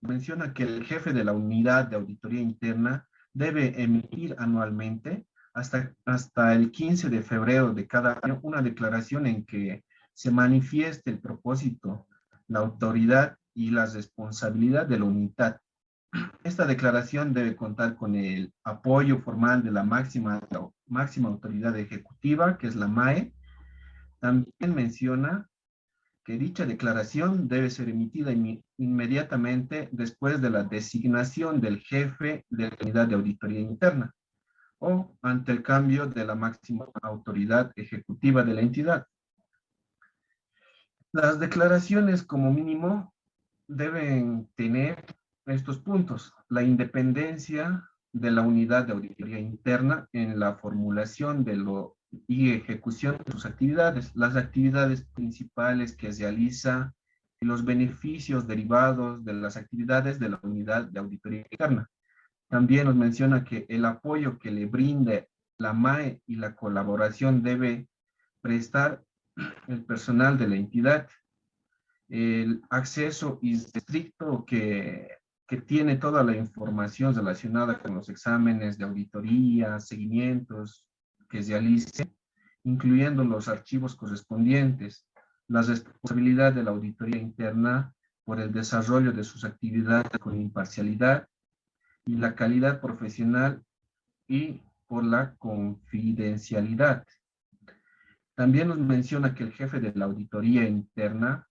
menciona que el jefe de la unidad de auditoría interna debe emitir anualmente hasta el 15 de febrero de cada año una declaración en que se manifieste el propósito, la autoridad y la responsabilidad de la unidad Esta declaración debe contar con el apoyo formal de la máxima autoridad ejecutiva, que es la MAE. También menciona que dicha declaración debe ser emitida inmediatamente después de la designación del jefe de la unidad de auditoría interna o ante el cambio de la máxima autoridad ejecutiva de la entidad. Las declaraciones, como mínimo, deben tener estos puntos: la independencia de la unidad de auditoría interna en la formulación y ejecución de sus actividades, las actividades principales que realiza y los beneficios derivados de las actividades de la unidad de auditoría interna. También nos menciona que el apoyo que le brinde la MAE y la colaboración debe prestar el personal de la entidad, el acceso estricto que tiene toda la información relacionada con los exámenes de auditoría, seguimientos que realice, incluyendo los archivos correspondientes, la responsabilidad de la auditoría interna por el desarrollo de sus actividades con imparcialidad y la calidad profesional y por la confidencialidad. También nos menciona que el jefe de la auditoría interna,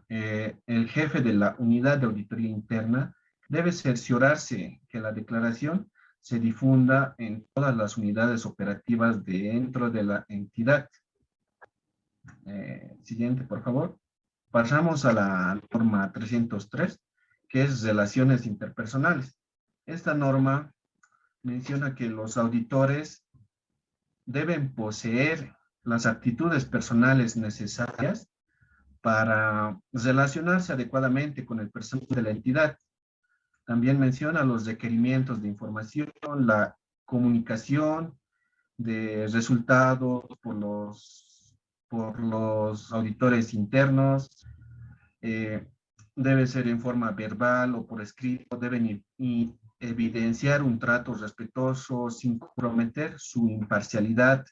el jefe de la unidad de auditoría interna debe cerciorarse que la declaración se difunda en todas las unidades operativas dentro de la entidad. Siguiente, por favor. Pasamos a la norma 303, que es relaciones interpersonales. Esta norma menciona que los auditores deben poseer las aptitudes personales necesarias para relacionarse adecuadamente con el personal de la entidad. También menciona los requerimientos de información, la comunicación de resultados por los auditores internos, debe ser en forma verbal o por escrito, deben evidenciar un trato respetuoso sin comprometer su imparcialidad,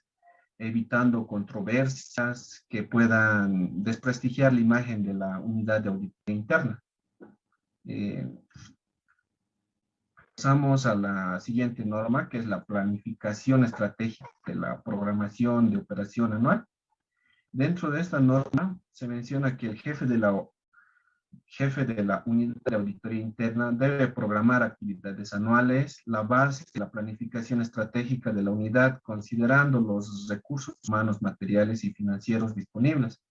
evitando controversias que puedan desprestigiar la imagen de la unidad de auditoría interna. Pasamos a la siguiente norma, que es la planificación estratégica de la programación de operación anual. Dentro de esta norma se menciona que el jefe de la unidad de auditoría interna debe programar actividades anuales, la base de la planificación estratégica de la unidad, considerando los recursos humanos, materiales y financieros disponibles.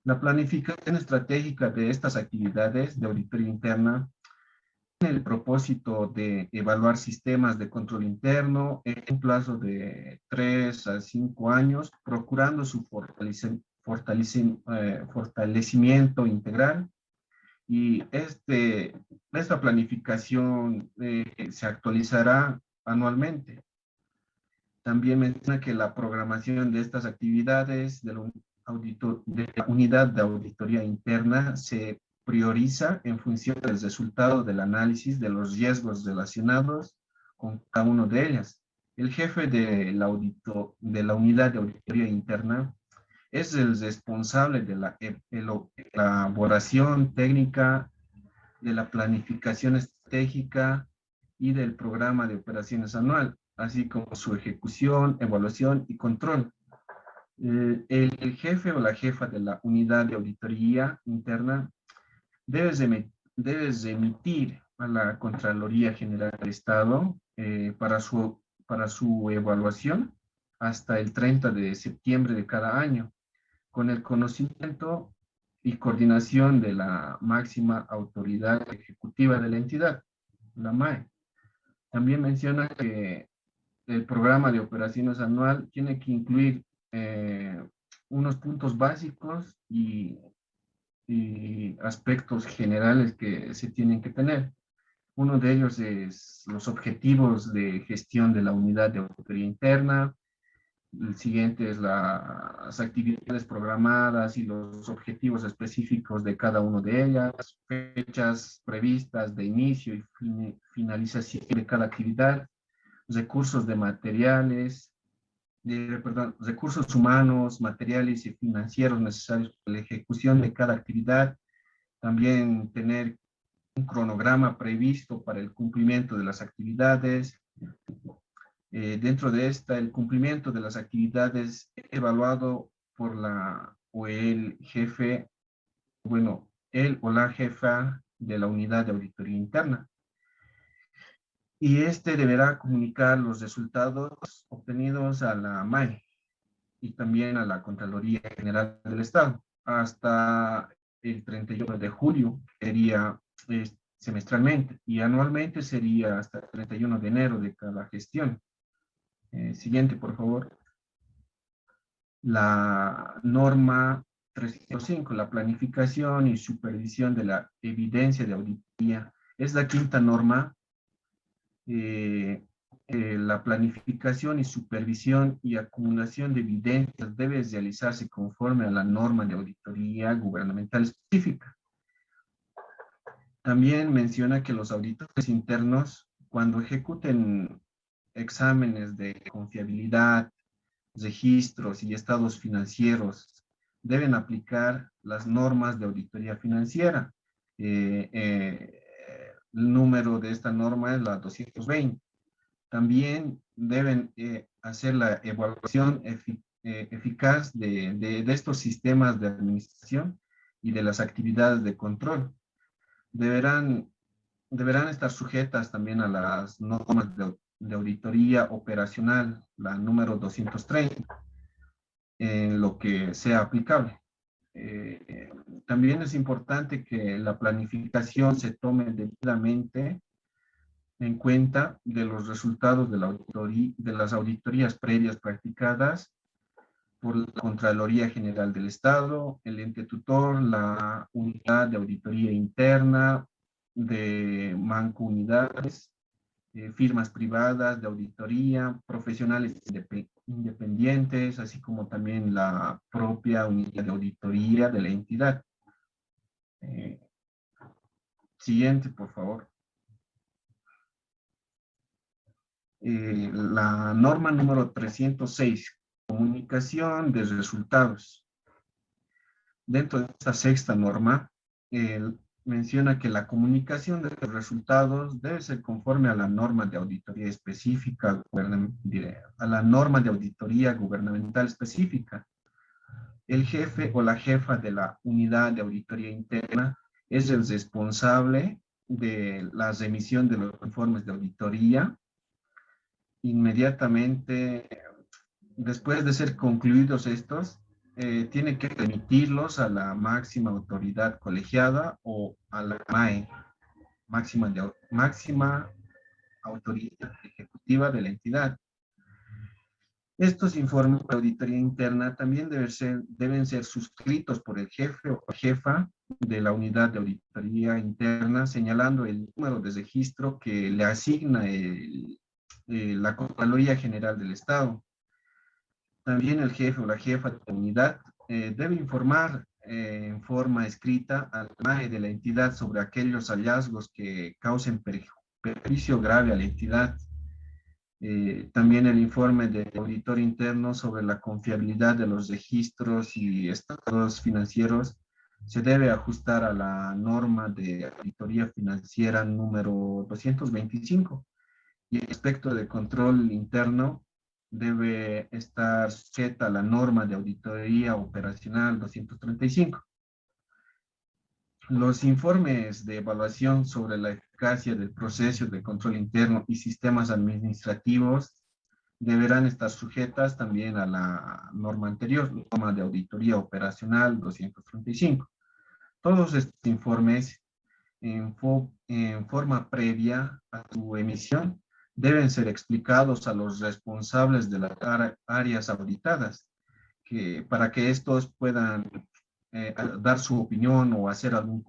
La planificación estratégica de estas actividades de auditoría interna tiene el propósito de evaluar sistemas de control interno en un plazo de 3 a 5 años, procurando su fortalecimiento integral. Y esta planificación se actualizará anualmente. También menciona que la programación de estas actividades de la unidad de auditoría interna se prioriza en función del resultado del análisis de los riesgos relacionados con cada uno de ellas. El jefe de la unidad de auditoría interna es el responsable de la elaboración técnica, de la planificación estratégica y del programa de operaciones anual, así como su ejecución, evaluación y control. El jefe o la jefa de la unidad de auditoría interna debe remitir a la Contraloría General del Estado para su evaluación hasta el 30 de septiembre de cada año, con el conocimiento y coordinación de la máxima autoridad ejecutiva de la entidad, la MAE. También menciona que el programa de operaciones anual tiene que incluir unos puntos básicos y aspectos generales que se tienen que tener. Uno de ellos es los objetivos de gestión de la unidad de auditoría interna. El siguiente es las actividades programadas y los objetivos específicos de cada una de ellas, fechas previstas de inicio y finalización de cada actividad, recursos recursos humanos, materiales y financieros necesarios para la ejecución de cada actividad. También tener un cronograma previsto para el cumplimiento de las actividades. Dentro de esta, el cumplimiento de las actividades evaluado por la o el jefe, bueno, él o la jefa de la unidad de auditoría interna. Y este deberá comunicar los resultados obtenidos a la MAE y también a la Contraloría General del Estado hasta el 31 de julio, sería semestralmente, y anualmente sería hasta el 31 de enero de cada gestión. Siguiente, por favor. La norma 305, la planificación y supervisión de la evidencia de auditoría, es la quinta norma. La planificación y supervisión y acumulación de evidencias debe realizarse conforme a la norma de auditoría gubernamental específica. También menciona que los auditores internos, cuando ejecuten exámenes de confiabilidad, registros y estados financieros, deben aplicar las normas de auditoría financiera. El número de esta norma es la 220. También deben hacer la evaluación eficaz de estos sistemas de administración y de las actividades de control. Deberán estar sujetas también a las normas de auditoría operacional, la número 230, en lo que sea aplicable. También es importante que la planificación se tome debidamente en cuenta de los resultados de las auditorías previas practicadas por la Contraloría General del Estado, el ente tutor, la unidad de auditoría interna, de mancomunidades, firmas privadas de auditoría, profesionales independientes, así como también la propia unidad de auditoría de la entidad. Siguiente, por favor. La norma número 306, comunicación de resultados. Dentro de esta sexta norma, menciona que la comunicación de los resultados debe ser conforme a la norma de auditoría específica, a la norma de auditoría gubernamental específica. El jefe o la jefa de la unidad de auditoría interna es el responsable de la remisión de los informes de auditoría. Inmediatamente, después de ser concluidos estos, tiene que remitirlos a la máxima autoridad colegiada o a la MAE, máxima autoridad ejecutiva de la entidad. Estos informes de auditoría interna también deben ser suscritos por el jefe o jefa de la unidad de auditoría interna, señalando el número de registro que le asigna la Contraloría General del Estado. También el jefe o la jefa de la unidad debe informar en forma escrita al MAE de la entidad sobre aquellos hallazgos que causen perjuicio grave a la entidad. También el informe del auditor interno sobre la confiabilidad de los registros y estados financieros se debe ajustar a la norma de auditoría financiera número 225. Y el aspecto de control interno debe estar sujeta a la norma de auditoría operacional 235. Los informes de evaluación sobre la eficacia del proceso de control interno y sistemas administrativos deberán estar sujetas también a la norma anterior, norma de auditoría operacional 235. Todos estos informes en forma previa a su emisión deben ser explicados a los responsables de las áreas auditadas, para que estos puedan dar su opinión o hacer algún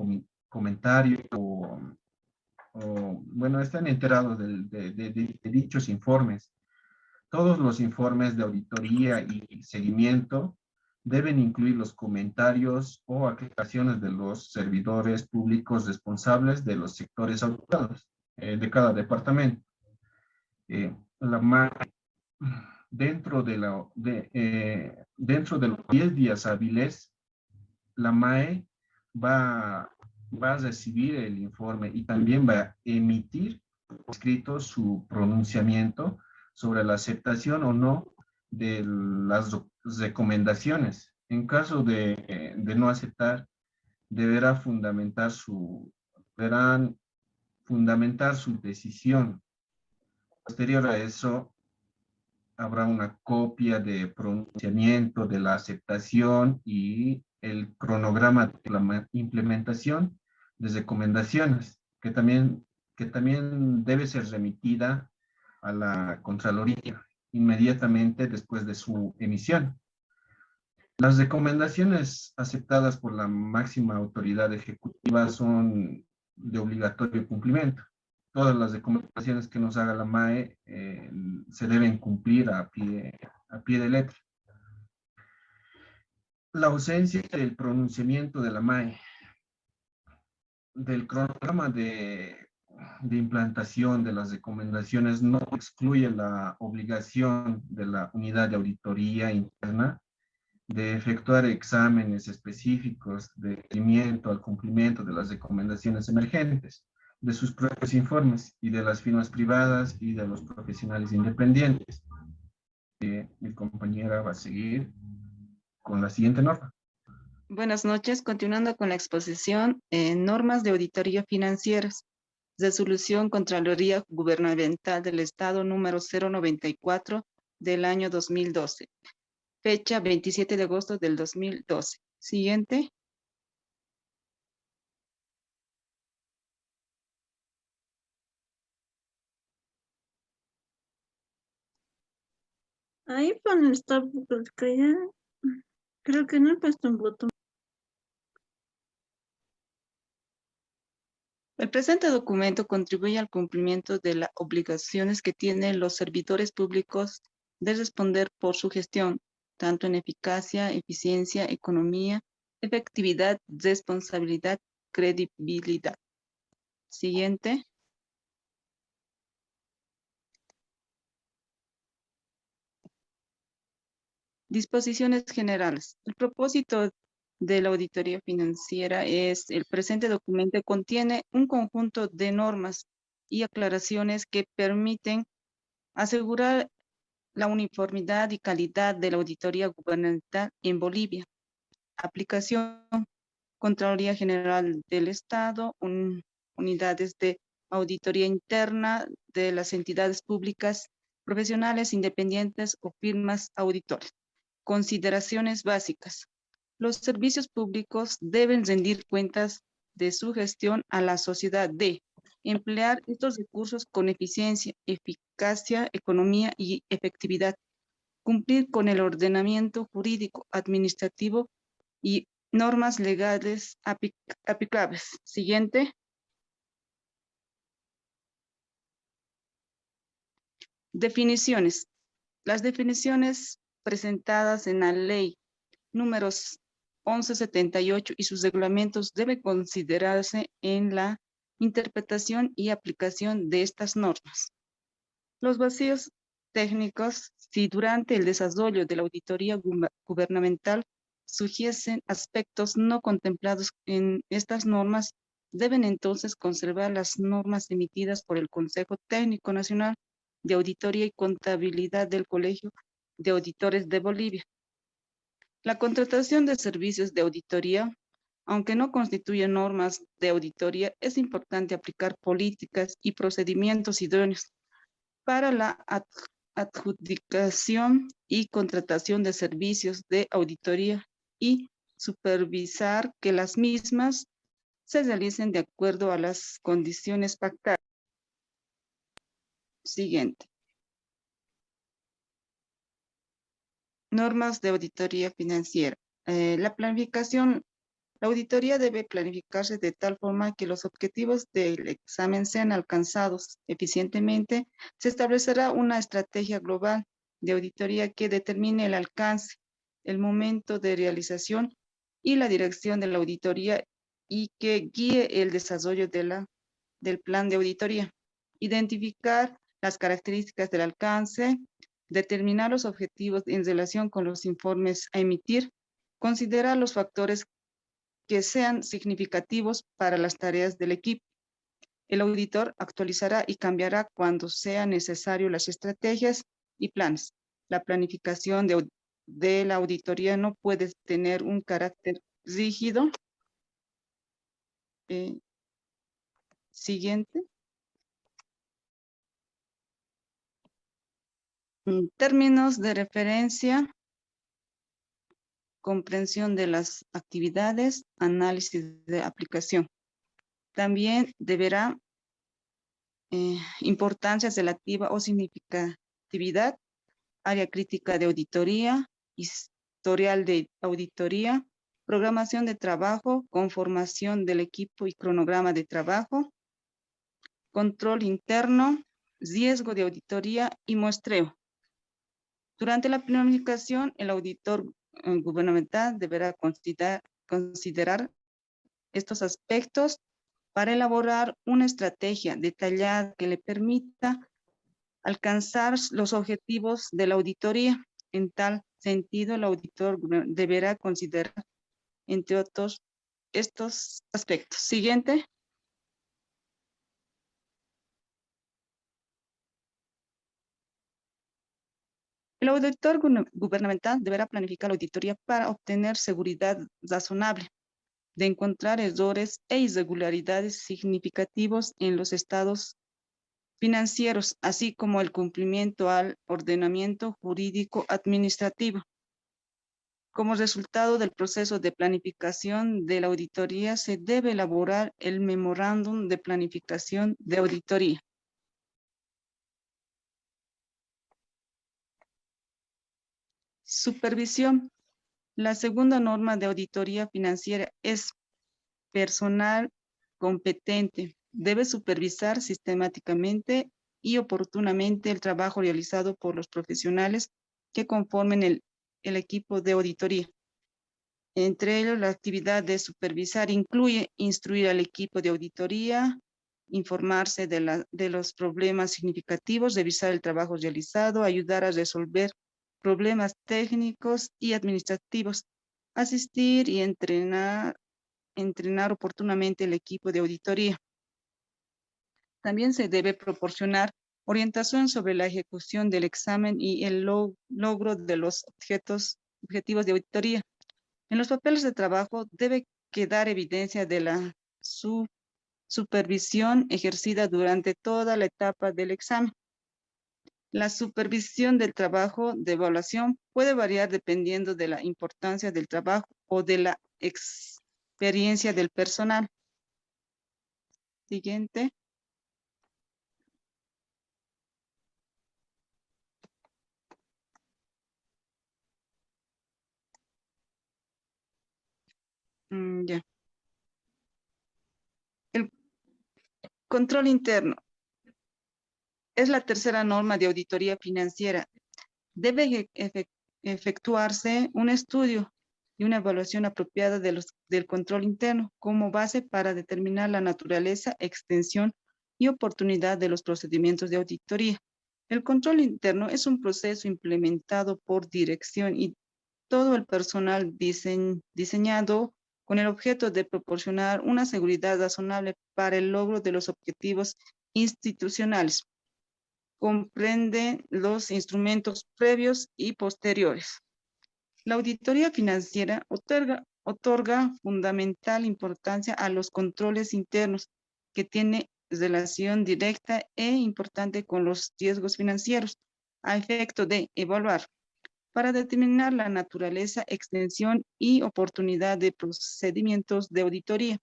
comentario bueno, están enterados de dichos informes. Todos los informes de auditoría y seguimiento deben incluir los comentarios o aclaraciones de los servidores públicos responsables de los sectores auditados de cada departamento. La MAE, dentro de los 10 días hábiles, la MAE va va a recibir el informe y también va a emitir escrito su pronunciamiento sobre la aceptación o no de las recomendaciones. En caso de no aceptar, deberán fundamentar su decisión. Posterior a eso, habrá una copia de pronunciamiento de la aceptación y el cronograma de la implementación de recomendaciones, que también debe ser remitida a la Contraloría inmediatamente después de su emisión. Las recomendaciones aceptadas por la máxima autoridad ejecutiva son de obligatorio cumplimiento. Todas las recomendaciones que nos haga la MAE se deben cumplir a pie de letra. La ausencia del pronunciamiento de la MAE, del cronograma de implantación de las recomendaciones no excluye la obligación de la unidad de auditoría interna de efectuar exámenes específicos de seguimiento al cumplimiento de las recomendaciones emergentes, de sus propios informes y de las firmas privadas y de los profesionales independientes. Mi compañera va a seguir con la siguiente norma. Buenas noches, continuando con la exposición, normas de auditoría financieras. Resolución Contraloría Gubernamental del Estado número 094 del año 2012. Fecha 27 de agosto del 2012. Siguiente. Ahí pone stop, creo que no he puesto un botón. El presente documento contribuye al cumplimiento de las obligaciones que tienen los servidores públicos de responder por su gestión, tanto en eficacia, eficiencia, economía, efectividad, responsabilidad, credibilidad. Siguiente. Disposiciones generales. El propósito de la auditoría financiera es el presente documento contiene un conjunto de normas y aclaraciones que permiten asegurar la uniformidad y calidad de la auditoría gubernamental en Bolivia. Aplicación, Contraloría General del Estado, unidades de auditoría interna de las entidades públicas, profesionales independientes o firmas auditoras. Consideraciones básicas. Los servicios públicos deben rendir cuentas de su gestión a la sociedad de emplear estos recursos con eficiencia, eficacia, economía y efectividad, cumplir con el ordenamiento jurídico, administrativo y normas legales aplicables. Siguiente. Definiciones. Las definiciones presentadas en la ley números 1178 y sus reglamentos deben considerarse en la interpretación y aplicación de estas normas. Los vacíos técnicos, si durante el desarrollo de la auditoría gubernamental surgiesen aspectos no contemplados en estas normas, deben entonces conservar las normas emitidas por el Consejo Técnico Nacional de Auditoría y Contabilidad del Colegio de Auditores de Bolivia. La contratación de servicios de auditoría, aunque no constituye normas de auditoría, es importante aplicar políticas y procedimientos idóneos para la adjudicación y contratación de servicios de auditoría y supervisar que las mismas se realicen de acuerdo a las condiciones pactadas. Siguiente. Normas de auditoría financiera. La planificación. La auditoría debe planificarse de tal forma que los objetivos del examen sean alcanzados eficientemente. Se establecerá una estrategia global de auditoría que determine el alcance, el momento de realización y la dirección de la auditoría y que guíe el desarrollo del plan de auditoría. Identificar las características del alcance, determinar los objetivos en relación con los informes a emitir, considerar los factores que sean significativos para las tareas del equipo. El auditor actualizará y cambiará cuando sea necesario las estrategias y planes. La planificación de la auditoría no puede tener un carácter rígido. Siguiente. Términos de referencia, comprensión de las actividades, análisis de aplicación. También deberá importancia relativa o significatividad, área crítica de auditoría, historial de auditoría, programación de trabajo, conformación del equipo y cronograma de trabajo, control interno, riesgo de auditoría y muestreo. Durante la planificación, el auditor gubernamental deberá considerar estos aspectos para elaborar una estrategia detallada que le permita alcanzar los objetivos de la auditoría. En tal sentido, el auditor deberá considerar, entre otros, estos aspectos. Siguiente. El auditor gubernamental deberá planificar la auditoría para obtener seguridad razonable de encontrar errores e irregularidades significativos en los estados financieros, así como el cumplimiento al ordenamiento jurídico administrativo. Como resultado del proceso de planificación de la auditoría, se debe elaborar el memorándum de planificación de auditoría. Supervisión. La segunda norma de auditoría financiera es personal competente. Debe supervisar sistemáticamente y oportunamente el trabajo realizado por los profesionales que conformen el equipo de auditoría. Entre ellos, la actividad de supervisar incluye instruir al equipo de auditoría, informarse de los problemas significativos, revisar el trabajo realizado, ayudar a resolver problemas técnicos y administrativos, asistir y entrenar oportunamente el equipo de auditoría. También se debe proporcionar orientación sobre la ejecución del examen y el logro de los objetivos de auditoría. En los papeles de trabajo debe quedar evidencia de la supervisión ejercida durante toda la etapa del examen. La supervisión del trabajo de evaluación puede variar dependiendo de la importancia del trabajo o de la experiencia del personal. Siguiente. Ya. El control interno es la tercera norma de auditoría financiera. Debe efectuarse un estudio y una evaluación apropiada del control interno como base para determinar la naturaleza, extensión y oportunidad de los procedimientos de auditoría. El control interno es un proceso implementado por dirección y todo el personal diseñado con el objeto de proporcionar una seguridad razonable para el logro de los objetivos institucionales. Comprende los instrumentos previos y posteriores. La auditoría financiera otorga fundamental importancia a los controles internos que tiene relación directa e importante con los riesgos financieros a efecto de evaluar para determinar la naturaleza, extensión y oportunidad de procedimientos de auditoría.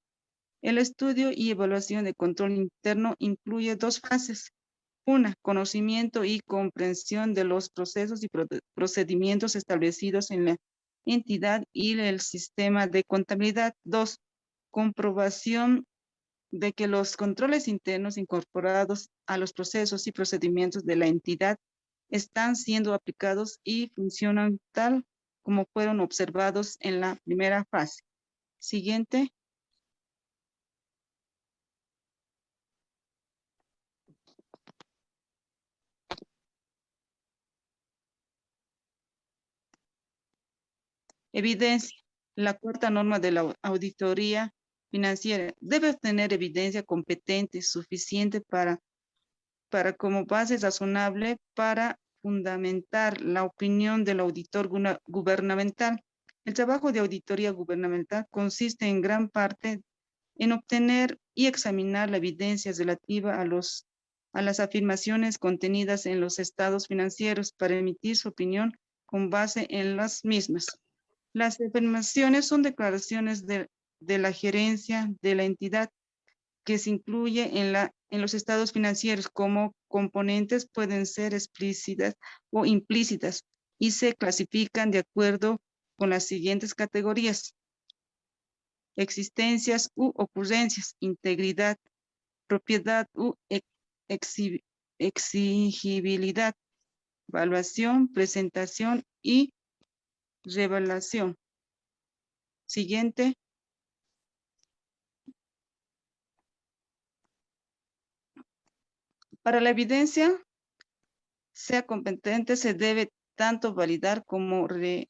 El estudio y evaluación de control interno incluye dos fases. Una, conocimiento y comprensión de los procesos y procedimientos establecidos en la entidad y el sistema de contabilidad. Dos, comprobación de que los controles internos incorporados a los procesos y procedimientos de la entidad están siendo aplicados y funcionan tal como fueron observados en la primera fase. Siguiente. Evidencia. La cuarta norma de la auditoría financiera debe obtener evidencia competente suficiente para como base razonable para fundamentar la opinión del auditor gubernamental. El trabajo de auditoría gubernamental consiste en gran parte en obtener y examinar la evidencia relativa a las afirmaciones contenidas en los estados financieros para emitir su opinión con base en las mismas. Las afirmaciones son declaraciones de la gerencia de la entidad que se incluye en los estados financieros como componentes pueden ser explícitas o implícitas y se clasifican de acuerdo con las siguientes categorías: existencias u ocurrencias, integridad, propiedad u exigibilidad, evaluación, presentación y revelación. Siguiente. Para la evidencia sea competente, se debe tanto validar como revelante.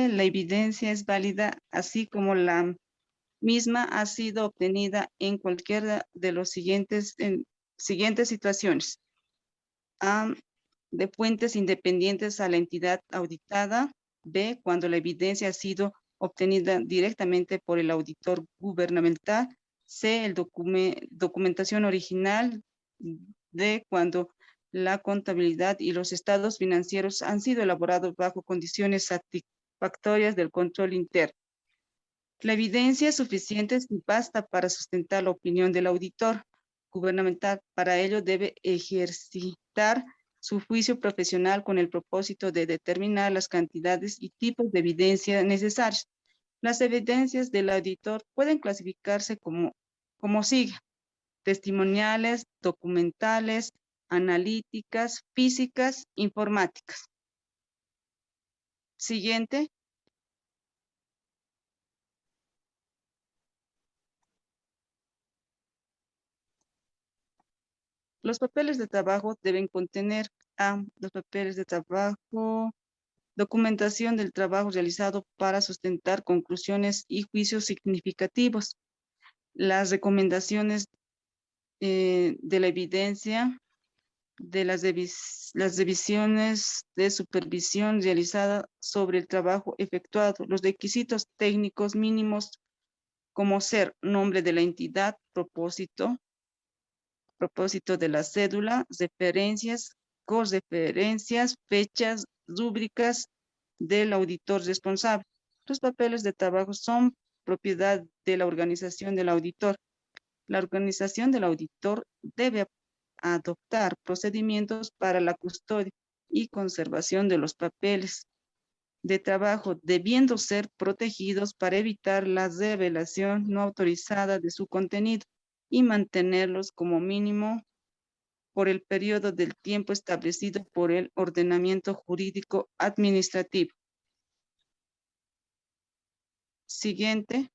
La evidencia es válida, así como la misma ha sido obtenida en cualquiera de los siguientes situaciones. A, de fuentes independientes a la entidad auditada. B, cuando la evidencia ha sido obtenida directamente por el auditor gubernamental. C, el documentación original. D, cuando la contabilidad y los estados financieros han sido elaborados bajo condiciones satisfactorias del control interno. La evidencia es suficiente y basta para sustentar la opinión del auditor gubernamental. Para ello debe ejercitar su juicio profesional con el propósito de determinar las cantidades y tipos de evidencia necesarios. Las evidencias del auditor pueden clasificarse como sigue: testimoniales, documentales, analíticas, físicas, informáticas. Siguiente. Los papeles de trabajo deben contener los papeles de trabajo, documentación del trabajo realizado para sustentar conclusiones y juicios significativos, las recomendaciones de la evidencia, de las revisiones de supervisión realizada sobre el trabajo efectuado, los requisitos técnicos mínimos como ser nombre de la entidad, propósito de la cédula, referencias, correferencias, fechas, rúbricas del auditor responsable. Los papeles de trabajo son propiedad de la organización del auditor. La organización del auditor debe adoptar procedimientos para la custodia y conservación de los papeles de trabajo, debiendo ser protegidos para evitar la revelación no autorizada de su contenido y mantenerlos como mínimo por el periodo del tiempo establecido por el ordenamiento jurídico administrativo. Siguiente.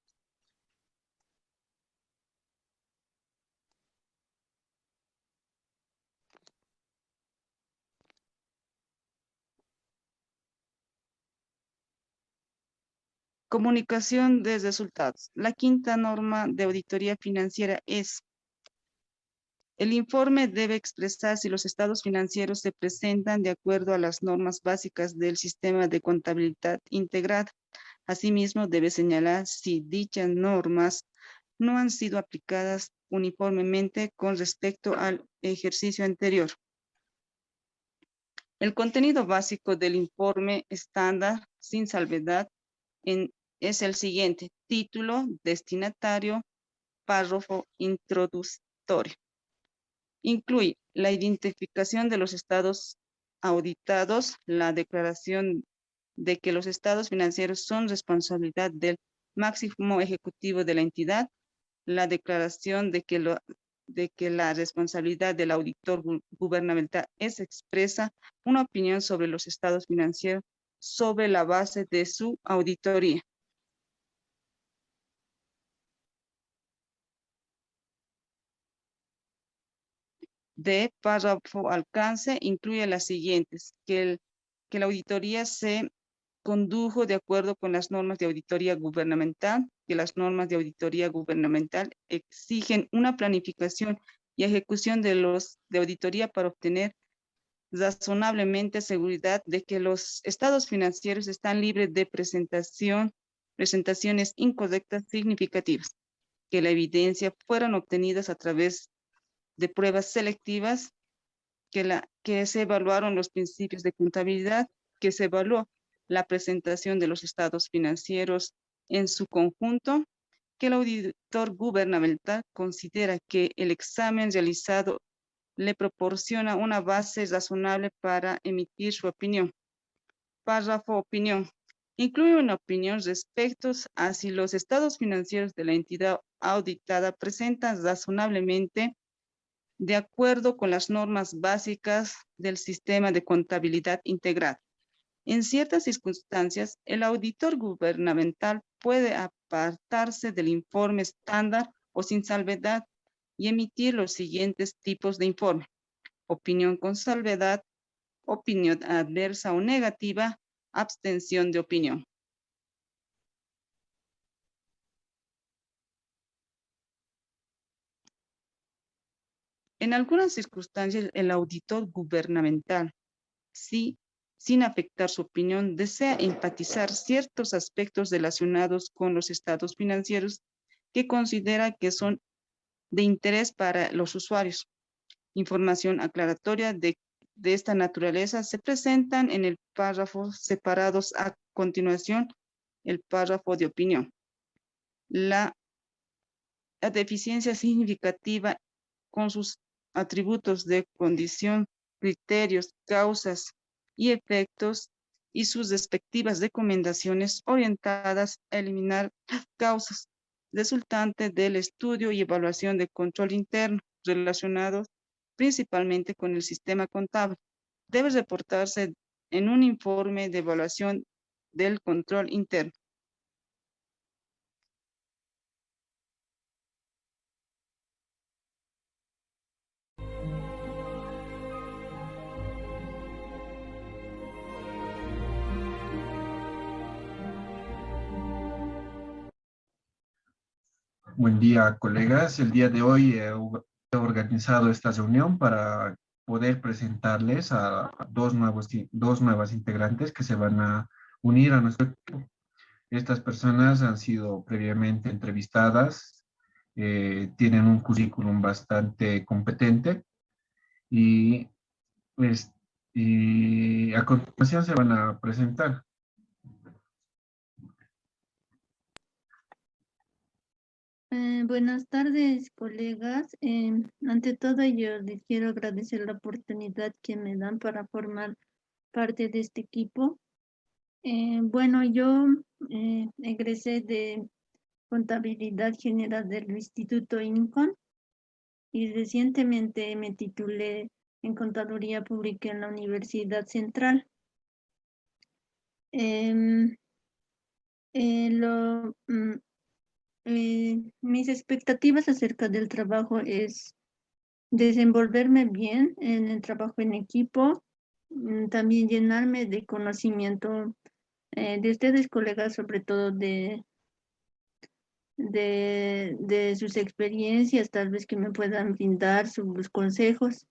Comunicación de resultados. La quinta norma de auditoría financiera es: el informe debe expresar si los estados financieros se presentan de acuerdo a las normas básicas del sistema de contabilidad integrada. Asimismo, debe señalar si dichas normas no han sido aplicadas uniformemente con respecto al ejercicio anterior. El contenido básico del informe estándar, sin salvedad, es el siguiente: título, destinatario, párrafo introductorio. Incluye la identificación de los estados auditados, la declaración de que los estados financieros son responsabilidad del máximo ejecutivo de la entidad, la declaración de que la responsabilidad del auditor gubernamental es expresa una opinión sobre los estados financieros sobre la base de su auditoría. De párrafo alcance incluye las siguientes: que la auditoría se condujo de acuerdo con las normas de auditoría gubernamental, que las normas de auditoría gubernamental exigen una planificación y ejecución de auditoría para obtener razonablemente seguridad de que los estados financieros están libres de presentaciones incorrectas significativas, que la evidencia fueron obtenidas a través de pruebas selectivas, que se evaluaron los principios de contabilidad, que se evaluó la presentación de los estados financieros en su conjunto, que el auditor gubernamental considera que el examen realizado le proporciona una base razonable para emitir su opinión. Párrafo opinión. Incluye una opinión respecto a si los estados financieros de la entidad auditada presentan razonablemente de acuerdo con las normas básicas del sistema de contabilidad integral. En ciertas circunstancias, el auditor gubernamental puede apartarse del informe estándar o sin salvedad y emitir los siguientes tipos de informe: opinión con salvedad, opinión adversa o negativa, abstención de opinión. En algunas circunstancias, el auditor gubernamental, sin afectar su opinión, desea enfatizar ciertos aspectos relacionados con los estados financieros que considera que son de interés para los usuarios. Información aclaratoria de esta naturaleza se presentan en el párrafo separados a continuación, el párrafo de opinión. La deficiencia significativa con sus atributos de condición, criterios, causas y efectos y sus respectivas recomendaciones orientadas a eliminar causas resultantes del estudio y evaluación de control interno relacionados principalmente con el sistema contable. Debe reportarse en un informe de evaluación del control interno. Buen día, colegas. El día de hoy he organizado esta reunión para poder presentarles a dos nuevas integrantes que se van a unir a nuestro equipo. Estas personas han sido previamente entrevistadas, tienen un currículum bastante competente y, y a continuación se van a presentar. Buenas tardes, colegas. Ante todo, yo les quiero agradecer la oportunidad que me dan para formar parte de este equipo. Bueno, yo egresé de Contabilidad General del Instituto INCON y recientemente me titulé en Contaduría Pública en la Universidad Central. Mis expectativas acerca del trabajo es desenvolverme bien en el trabajo en equipo, también llenarme de conocimiento de ustedes, colegas, sobre todo de sus experiencias, tal vez que me puedan brindar sus consejos.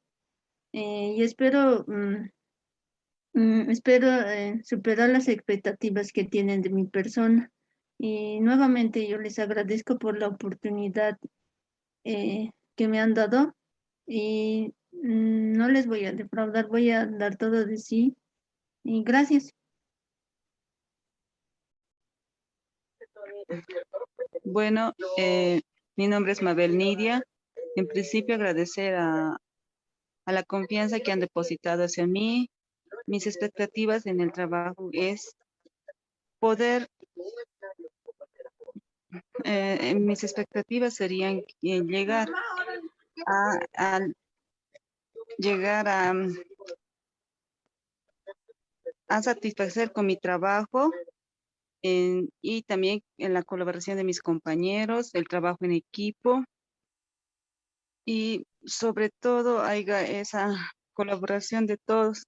Y espero superar las expectativas que tienen de mi persona. Y nuevamente yo les agradezco por la oportunidad que me han dado y no les voy a defraudar, voy a dar todo de sí. Y gracias. Bueno, mi nombre es Mabel Nidia. En principio, agradecer a la confianza que han depositado hacia mí. Mis expectativas en el trabajo es poder, mis expectativas serían llegar a satisfacer con mi trabajo y también en la colaboración de mis compañeros, el trabajo en equipo y sobre todo haya esa colaboración de todos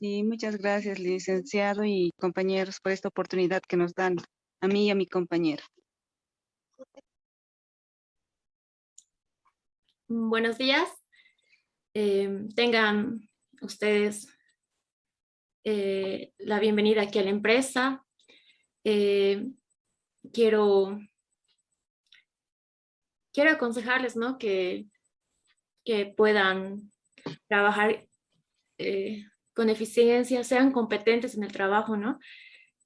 Y muchas gracias, licenciado y compañeros, por esta oportunidad que nos dan a mí y a mi compañera. Buenos días. Tengan ustedes la bienvenida aquí a la empresa. Quiero aconsejarles, ¿no? que puedan trabajar con eficiencia, sean competentes en el trabajo, ¿no?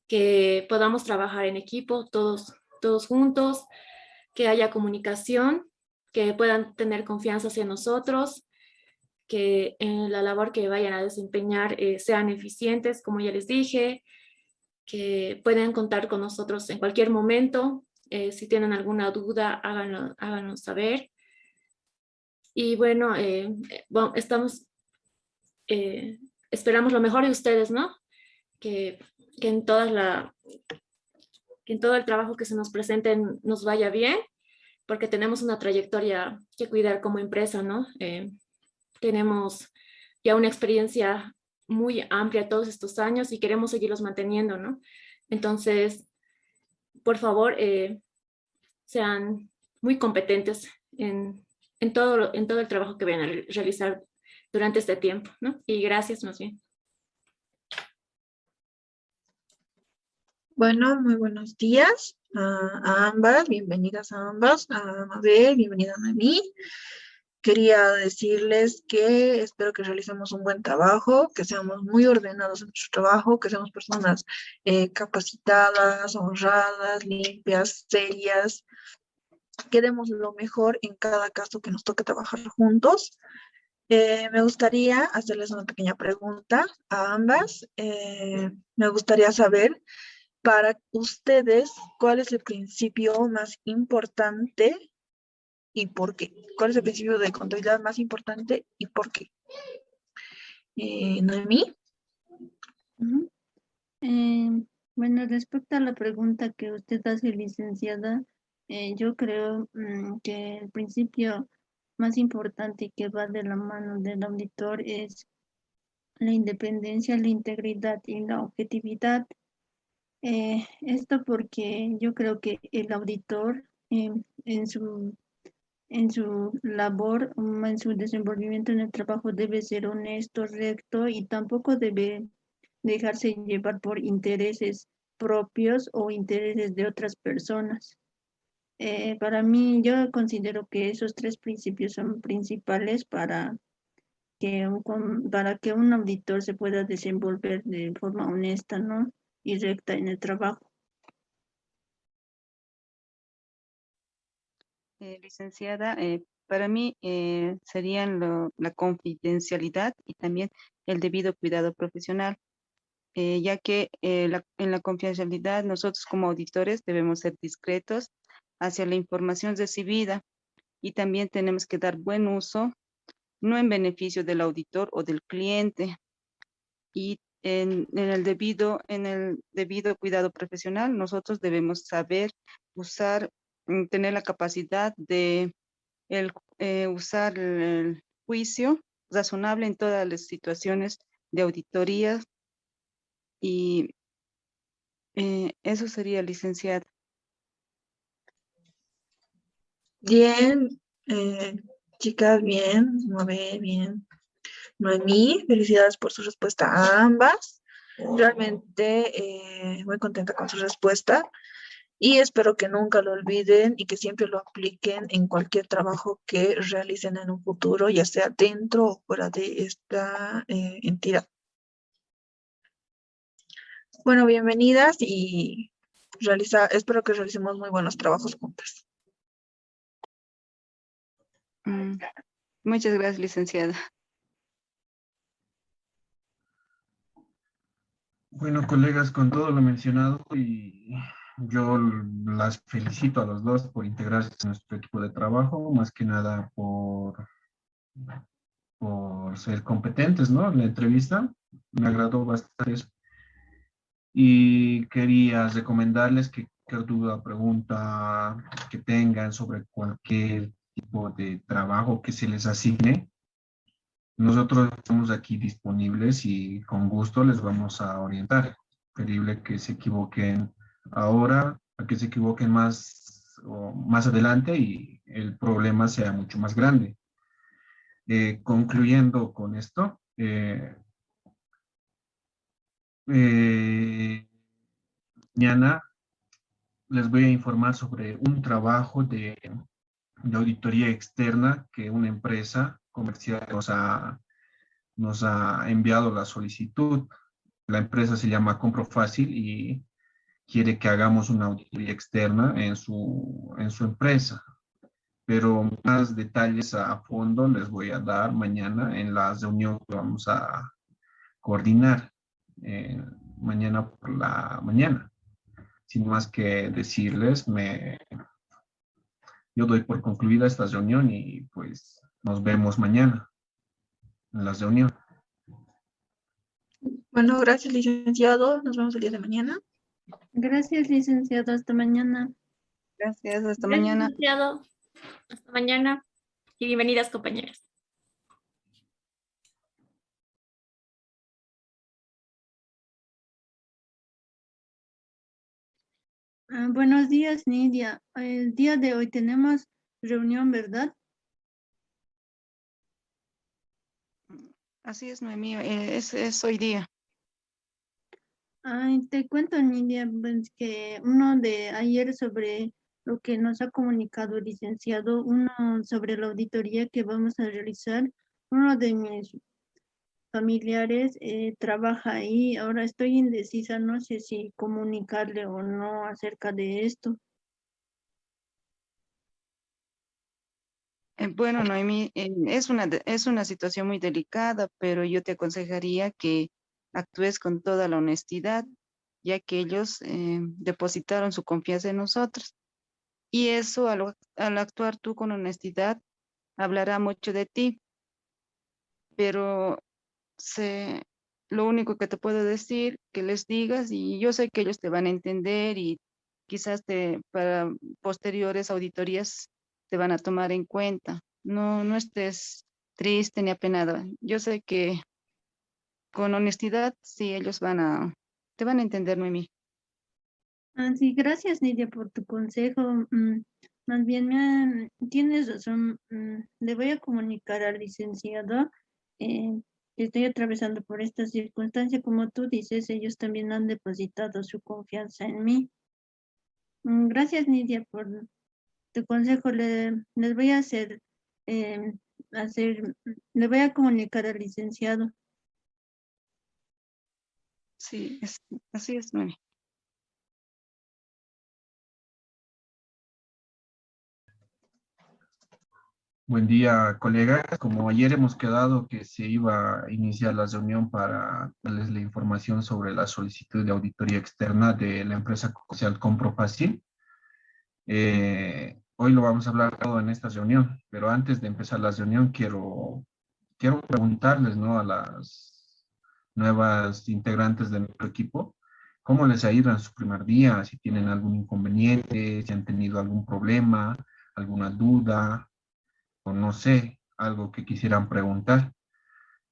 Que podamos trabajar en equipo, todos juntos, que haya comunicación, que puedan tener confianza hacia nosotros, que en la labor que vayan a desempeñar sean eficientes, como ya les dije, que pueden contar con nosotros en cualquier momento. Si tienen alguna duda, háganos saber. Y bueno, esperamos lo mejor de ustedes, ¿no? Que en que en todo el trabajo que se nos presente nos vaya bien, porque tenemos una trayectoria que cuidar como empresa, ¿no? Tenemos ya una experiencia muy amplia todos estos años y queremos seguirlos manteniendo, ¿no? Entonces, por favor, sean muy competentes en todo el trabajo que vayan a realizar durante este tiempo, ¿no? Y gracias más bien. Bueno, muy buenos días a ambas, bienvenidas a ambas, a Mabel, bienvenida a mí. Quería decirles que espero que realicemos un buen trabajo, que seamos muy ordenados en nuestro trabajo, que seamos personas capacitadas, honradas, limpias, serias, que demos lo mejor en cada caso que nos toque trabajar juntos. Me gustaría hacerles una pequeña pregunta a ambas. Me gustaría saber, para ustedes, ¿cuál es el principio más importante y por qué? ¿Cuál es el principio de contabilidad más importante y por qué? Noemí. Ujú. Bueno, respecto a la pregunta que usted hace, licenciada, yo creo que el principio más importante que va de la mano del auditor es la independencia, la integridad y la objetividad. Esto porque yo creo que el auditor en su labor, en su desenvolvimiento en el trabajo debe ser honesto, recto y tampoco debe dejarse llevar por intereses propios o intereses de otras personas. Para mí, yo considero que esos tres principios son principales para que un auditor se pueda desenvolver de forma honesta, ¿no? Y recta en el trabajo. Licenciada, para mí serían la confidencialidad y también el debido cuidado profesional, ya que en la confidencialidad nosotros como auditores debemos ser discretos hacia la información recibida y también tenemos que dar buen uso, no en beneficio del auditor o del cliente. Y en el debido cuidado profesional, nosotros debemos saber usar, tener la capacidad de usar el juicio razonable en todas las situaciones de auditoría y eso sería, licenciada. Bien, chicas, bien, Mabel, bien. Noemí, felicidades por su respuesta a ambas. Realmente muy contenta con su respuesta y espero que nunca lo olviden y que siempre lo apliquen en cualquier trabajo que realicen en un futuro, ya sea dentro o fuera de esta entidad. Bueno, bienvenidas y espero que realicemos muy buenos trabajos juntas. Muchas gracias, licenciada. Bueno, colegas, con todo lo mencionado, y yo las felicito a los dos por integrarse en nuestro equipo de trabajo, más que nada por ser competentes, ¿no? La entrevista me agradó bastante eso. Y quería recomendarles que cualquier duda, pregunta que tengan sobre cualquier tipo de trabajo que se les asigne, Nosotros estamos aquí disponibles y con gusto les vamos a orientar. Preferible que se equivoquen ahora a que se equivoquen más o más adelante y el problema sea mucho más grande. Concluyendo con esto, mañana les voy a informar sobre un trabajo de auditoría externa que una empresa comercial nos ha enviado la solicitud. La empresa se llama Compro Fácil y quiere que hagamos una auditoría externa en su empresa. Pero más detalles a fondo les voy a dar mañana en la reunión que vamos a coordinar mañana por la mañana. Sin más que decirles, yo doy por concluida esta reunión y pues nos vemos mañana en la reunión. Bueno, gracias, licenciado. Nos vemos el día de mañana. Gracias, licenciado. Hasta mañana. Gracias, hasta Gracias, mañana. licenciado. Hasta mañana y bienvenidas, compañeras. Buenos días, Nidia. El día de hoy tenemos reunión, ¿verdad? Así es, Noemí, es hoy día. Ay, te cuento, Nidia, pues, que uno de ayer sobre lo que nos ha comunicado el licenciado, uno sobre la auditoría que vamos a realizar. Uno de mis familiares trabaja ahí. Ahora estoy indecisa, no sé si comunicarle o no acerca de esto. Bueno, Noemí, es una situación muy delicada, pero yo te aconsejaría que actúes con toda la honestidad, ya que ellos depositaron su confianza en nosotros. Y eso, al actuar tú con honestidad, hablará mucho de ti, pero sé, lo único que te puedo decir, que les digas, y yo sé que ellos te van a entender y quizás para posteriores auditorías te van a tomar en cuenta. No, no estés triste ni apenada. Yo sé que con honestidad, sí, te van a entender, Noemí. Sí, gracias, Nidia, por tu consejo. Más bien, tienes razón. Le voy a comunicar al licenciado eh, que estoy atravesando por esta circunstancia. Como tú dices, ellos también han depositado su confianza en mí. Gracias, Nidia, por tu consejo. Les voy a eh, hacer, le voy a comunicar al licenciado. Sí, así es, Noemí. Buen día, colegas. Como ayer hemos quedado que se iba a iniciar la reunión para darles la información sobre la solicitud de auditoría externa de la empresa comercial Compro Fácil, hoy lo vamos a hablar todo en esta reunión, pero antes de empezar la reunión quiero preguntarles, ¿no?, a las nuevas integrantes de nuestro equipo, ¿cómo les ha ido en su primer día? Si tienen algún inconveniente, si han tenido algún problema, alguna duda, o no sé, algo que quisieran preguntar.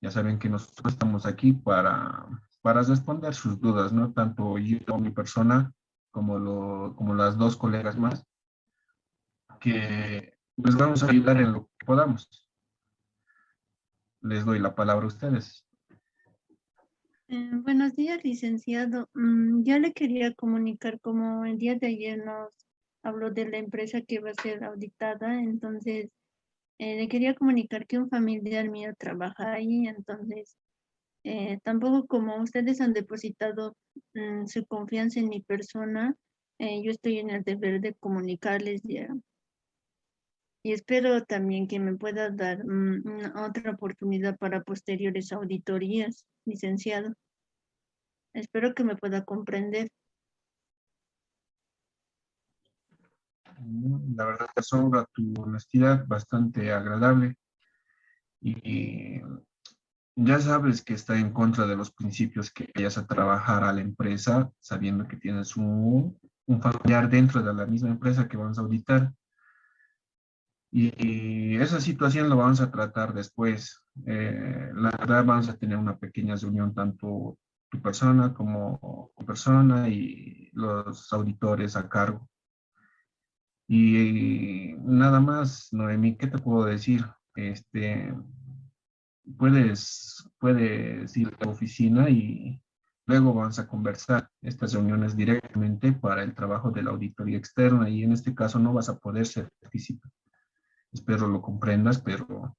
Ya saben que nosotros estamos aquí para responder sus dudas, ¿no? Tanto yo, mi persona, como las dos colegas más, que les vamos a ayudar en lo que podamos. Les doy la palabra a ustedes. Buenos días, licenciado. Yo le quería comunicar, como el día de ayer nos habló de la empresa que va a ser auditada, entonces le quería comunicar que un familiar mío trabaja ahí, entonces tampoco, como ustedes han depositado su confianza en mi persona, yo estoy en el deber de comunicarles ya. Y espero también que me pueda dar otra oportunidad para posteriores auditorías, licenciado. Espero que me pueda comprender. La verdad que asombra tu honestidad, bastante agradable. Y ya sabes que está en contra de los principios que vayas a trabajar a la empresa, sabiendo que tienes un familiar dentro de la misma empresa que vamos a auditar. Y esa situación lo vamos a tratar después. La verdad, vamos a tener una pequeña reunión, tanto tu persona como tu persona y los auditores a cargo. Y nada más, Noemí, ¿qué te puedo decir? Puedes ir a la oficina y luego vamos a conversar estas reuniones directamente para el trabajo de la auditoría externa y en este caso no vas a poder ser partícipe. Espero lo comprendas, pero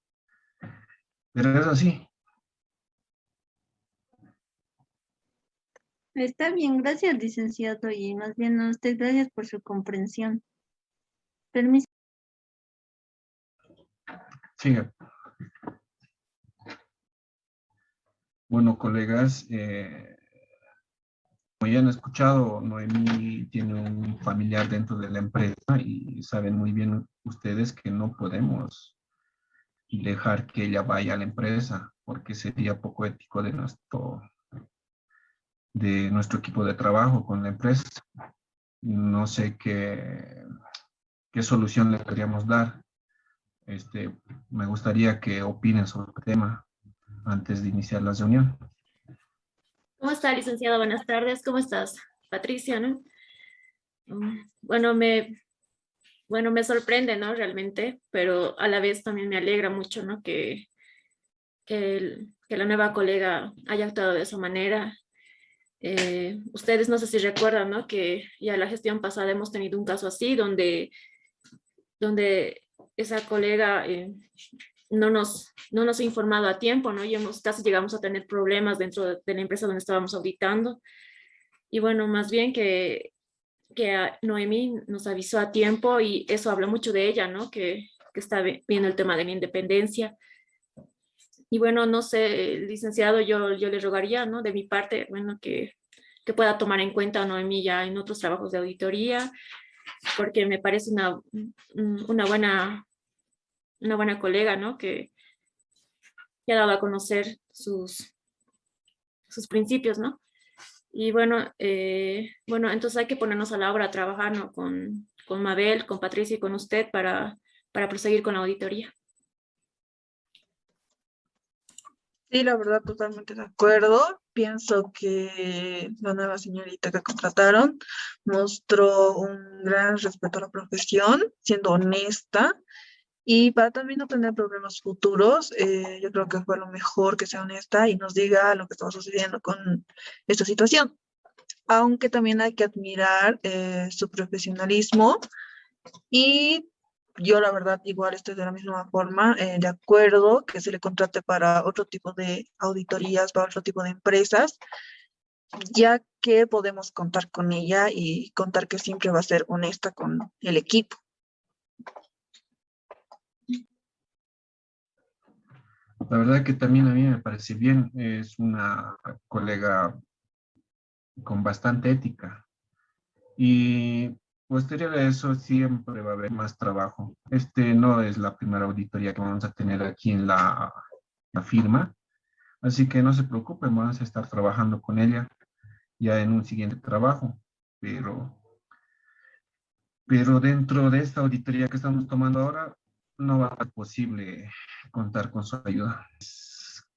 es así. Está bien, gracias, licenciado, y más bien a usted, gracias por su comprensión. Permiso. Sigue. Bueno, colegas, como ya han escuchado, Noemí tiene un familiar dentro de la empresa y saben muy bien ustedes que no podemos dejar que ella vaya a la empresa porque sería poco ético de nuestro equipo de trabajo con la empresa. No sé qué solución le podríamos dar. Me gustaría que opinen sobre el tema antes de iniciar la reunión. ¿Cómo está, licenciado? Buenas tardes. ¿Cómo estás? Patricia, ¿no? Bueno, me sorprende, ¿no? Realmente, pero a la vez también me alegra mucho, ¿no? Que la nueva colega haya actuado de esa manera. Ustedes no sé si recuerdan, ¿no? Que ya la gestión pasada hemos tenido un caso así, donde esa colega no nos ha informado a tiempo, ¿no? Y casi llegamos a tener problemas dentro de la empresa donde estábamos auditando. Y bueno, más bien que a Noemí nos avisó a tiempo y eso habla mucho de ella, ¿no? Que está viendo el tema de la independencia. Y bueno, no sé, licenciado, yo le rogaría, ¿no? De mi parte, bueno, que pueda tomar en cuenta a Noemí ya en otros trabajos de auditoría, porque me parece una buena colega, ¿no? Que ha dado a conocer sus principios, ¿no? Y bueno, entonces hay que ponernos a la obra a trabajar, ¿no? Con Mabel, con Patricia y con usted para proseguir con la auditoría. Sí, la verdad, totalmente de acuerdo. Pienso que la nueva señorita que contrataron mostró un gran respeto a la profesión, siendo honesta. Y para también no tener problemas futuros, yo creo que fue lo mejor que sea honesta y nos diga lo que está sucediendo con esta situación. Aunque también hay que admirar su profesionalismo y yo la verdad igual estoy de la misma forma, de acuerdo que se le contrate para otro tipo de auditorías, para otro tipo de empresas, ya que podemos contar con ella y contar que siempre va a ser honesta con el equipo. La verdad que también a mí me parece bien, es una colega con bastante ética y posterior a eso siempre va a haber más trabajo. No es la primera auditoría que vamos a tener aquí en la firma, así que no se preocupen, vamos a estar trabajando con ella ya en un siguiente trabajo, pero dentro de esta auditoría que estamos tomando ahora no va a ser posible contar con su ayuda.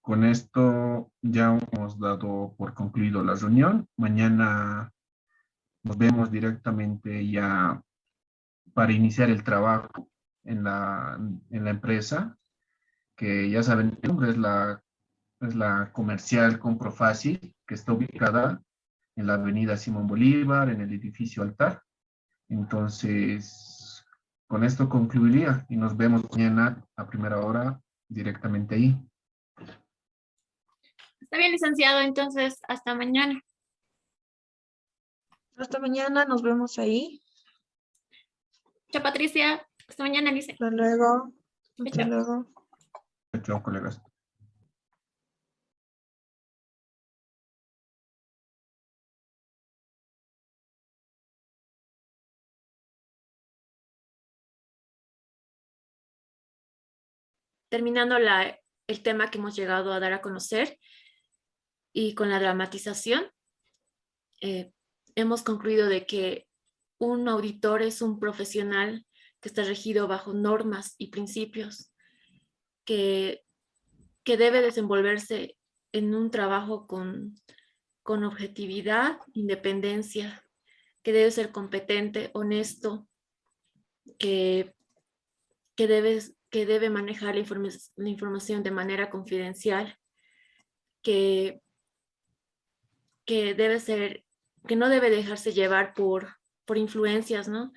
Con esto ya hemos dado por concluido la reunión. Mañana nos vemos directamente ya para iniciar el trabajo en la empresa, que ya saben, el nombre es la Comercial Compro Fácil, que está ubicada en la avenida Simón Bolívar, en el edificio Altar. Entonces, con esto concluiría y nos vemos mañana a primera hora directamente ahí. Está bien, licenciado, entonces hasta mañana. Hasta mañana, nos vemos ahí. Chao, Patricia. Hasta mañana, Lice. Hasta luego. Hasta Chao. luego. Chao, colegas. Terminando el tema que hemos llegado a dar a conocer y con la dramatización, hemos concluido de que un auditor es un profesional está regido bajo normas y principios, que debe desenvolverse en un trabajo con objetividad, independencia, que debe ser competente, honesto, que debe manejar la información de manera confidencial, que debe ser, que no debe dejarse llevar por influencias, ¿no?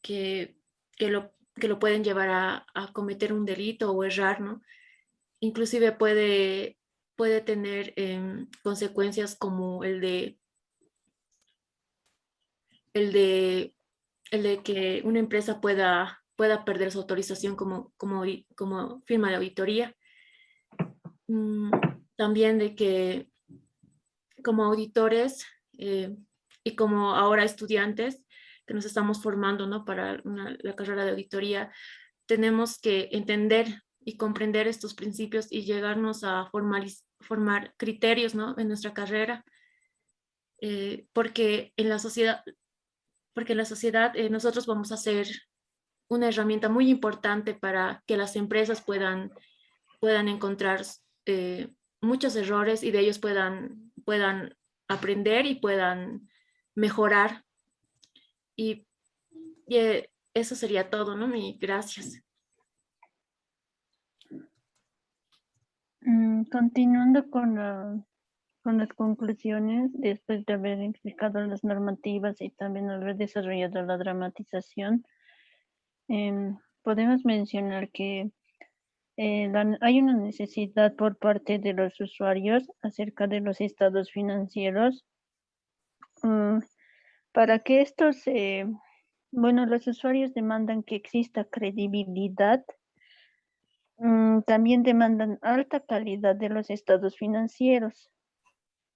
Que lo pueden llevar a cometer un delito o errar, ¿no? Inclusive puede tener consecuencias como el de que una empresa pueda perder su autorización como firma de auditoría. También de que como auditores y como ahora estudiantes que nos estamos formando, ¿no? Para la carrera de auditoría, tenemos que entender y comprender estos principios y llegarnos a formar criterios, ¿no? En nuestra carrera, porque en la sociedad nosotros vamos a ser una herramienta muy importante para que las empresas puedan encontrar muchos errores y de ellos puedan aprender y puedan mejorar. Y eso sería todo, ¿no? Gracias. Continuando con las conclusiones, después de haber explicado las normativas y también haber desarrollado la dramatización, podemos mencionar que hay una necesidad por parte de los usuarios acerca de los estados financieros para que estos, los usuarios demandan que exista credibilidad. También demandan alta calidad de los estados financieros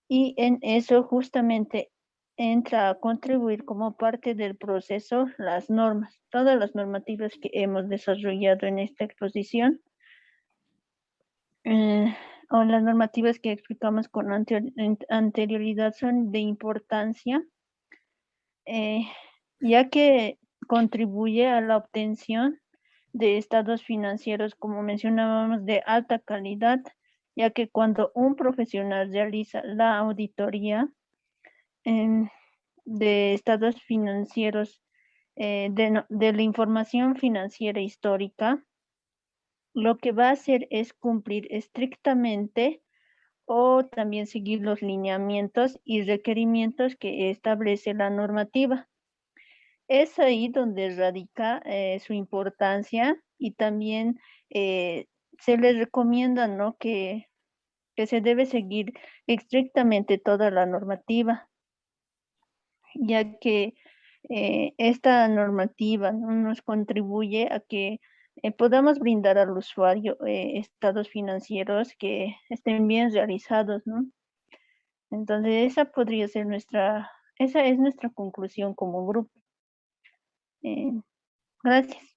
y en eso justamente entra a contribuir como parte del proceso las normas, todas las normativas que hemos desarrollado en esta exposición o las normativas que explicamos con anterioridad son de importancia ya que contribuye a la obtención de estados financieros, como mencionábamos, de alta calidad, ya que cuando un profesional realiza la auditoría de estados financieros, de la información financiera histórica, lo que va a hacer es cumplir estrictamente o también seguir los lineamientos y requerimientos que establece la normativa. Es ahí donde radica su importancia y también se les recomienda, ¿no? que se debe seguir estrictamente toda la normativa, ya que esta normativa, ¿no? nos contribuye a que podamos brindar al usuario estados financieros que estén bien realizados, ¿no? Entonces esa es nuestra conclusión como grupo. Gracias.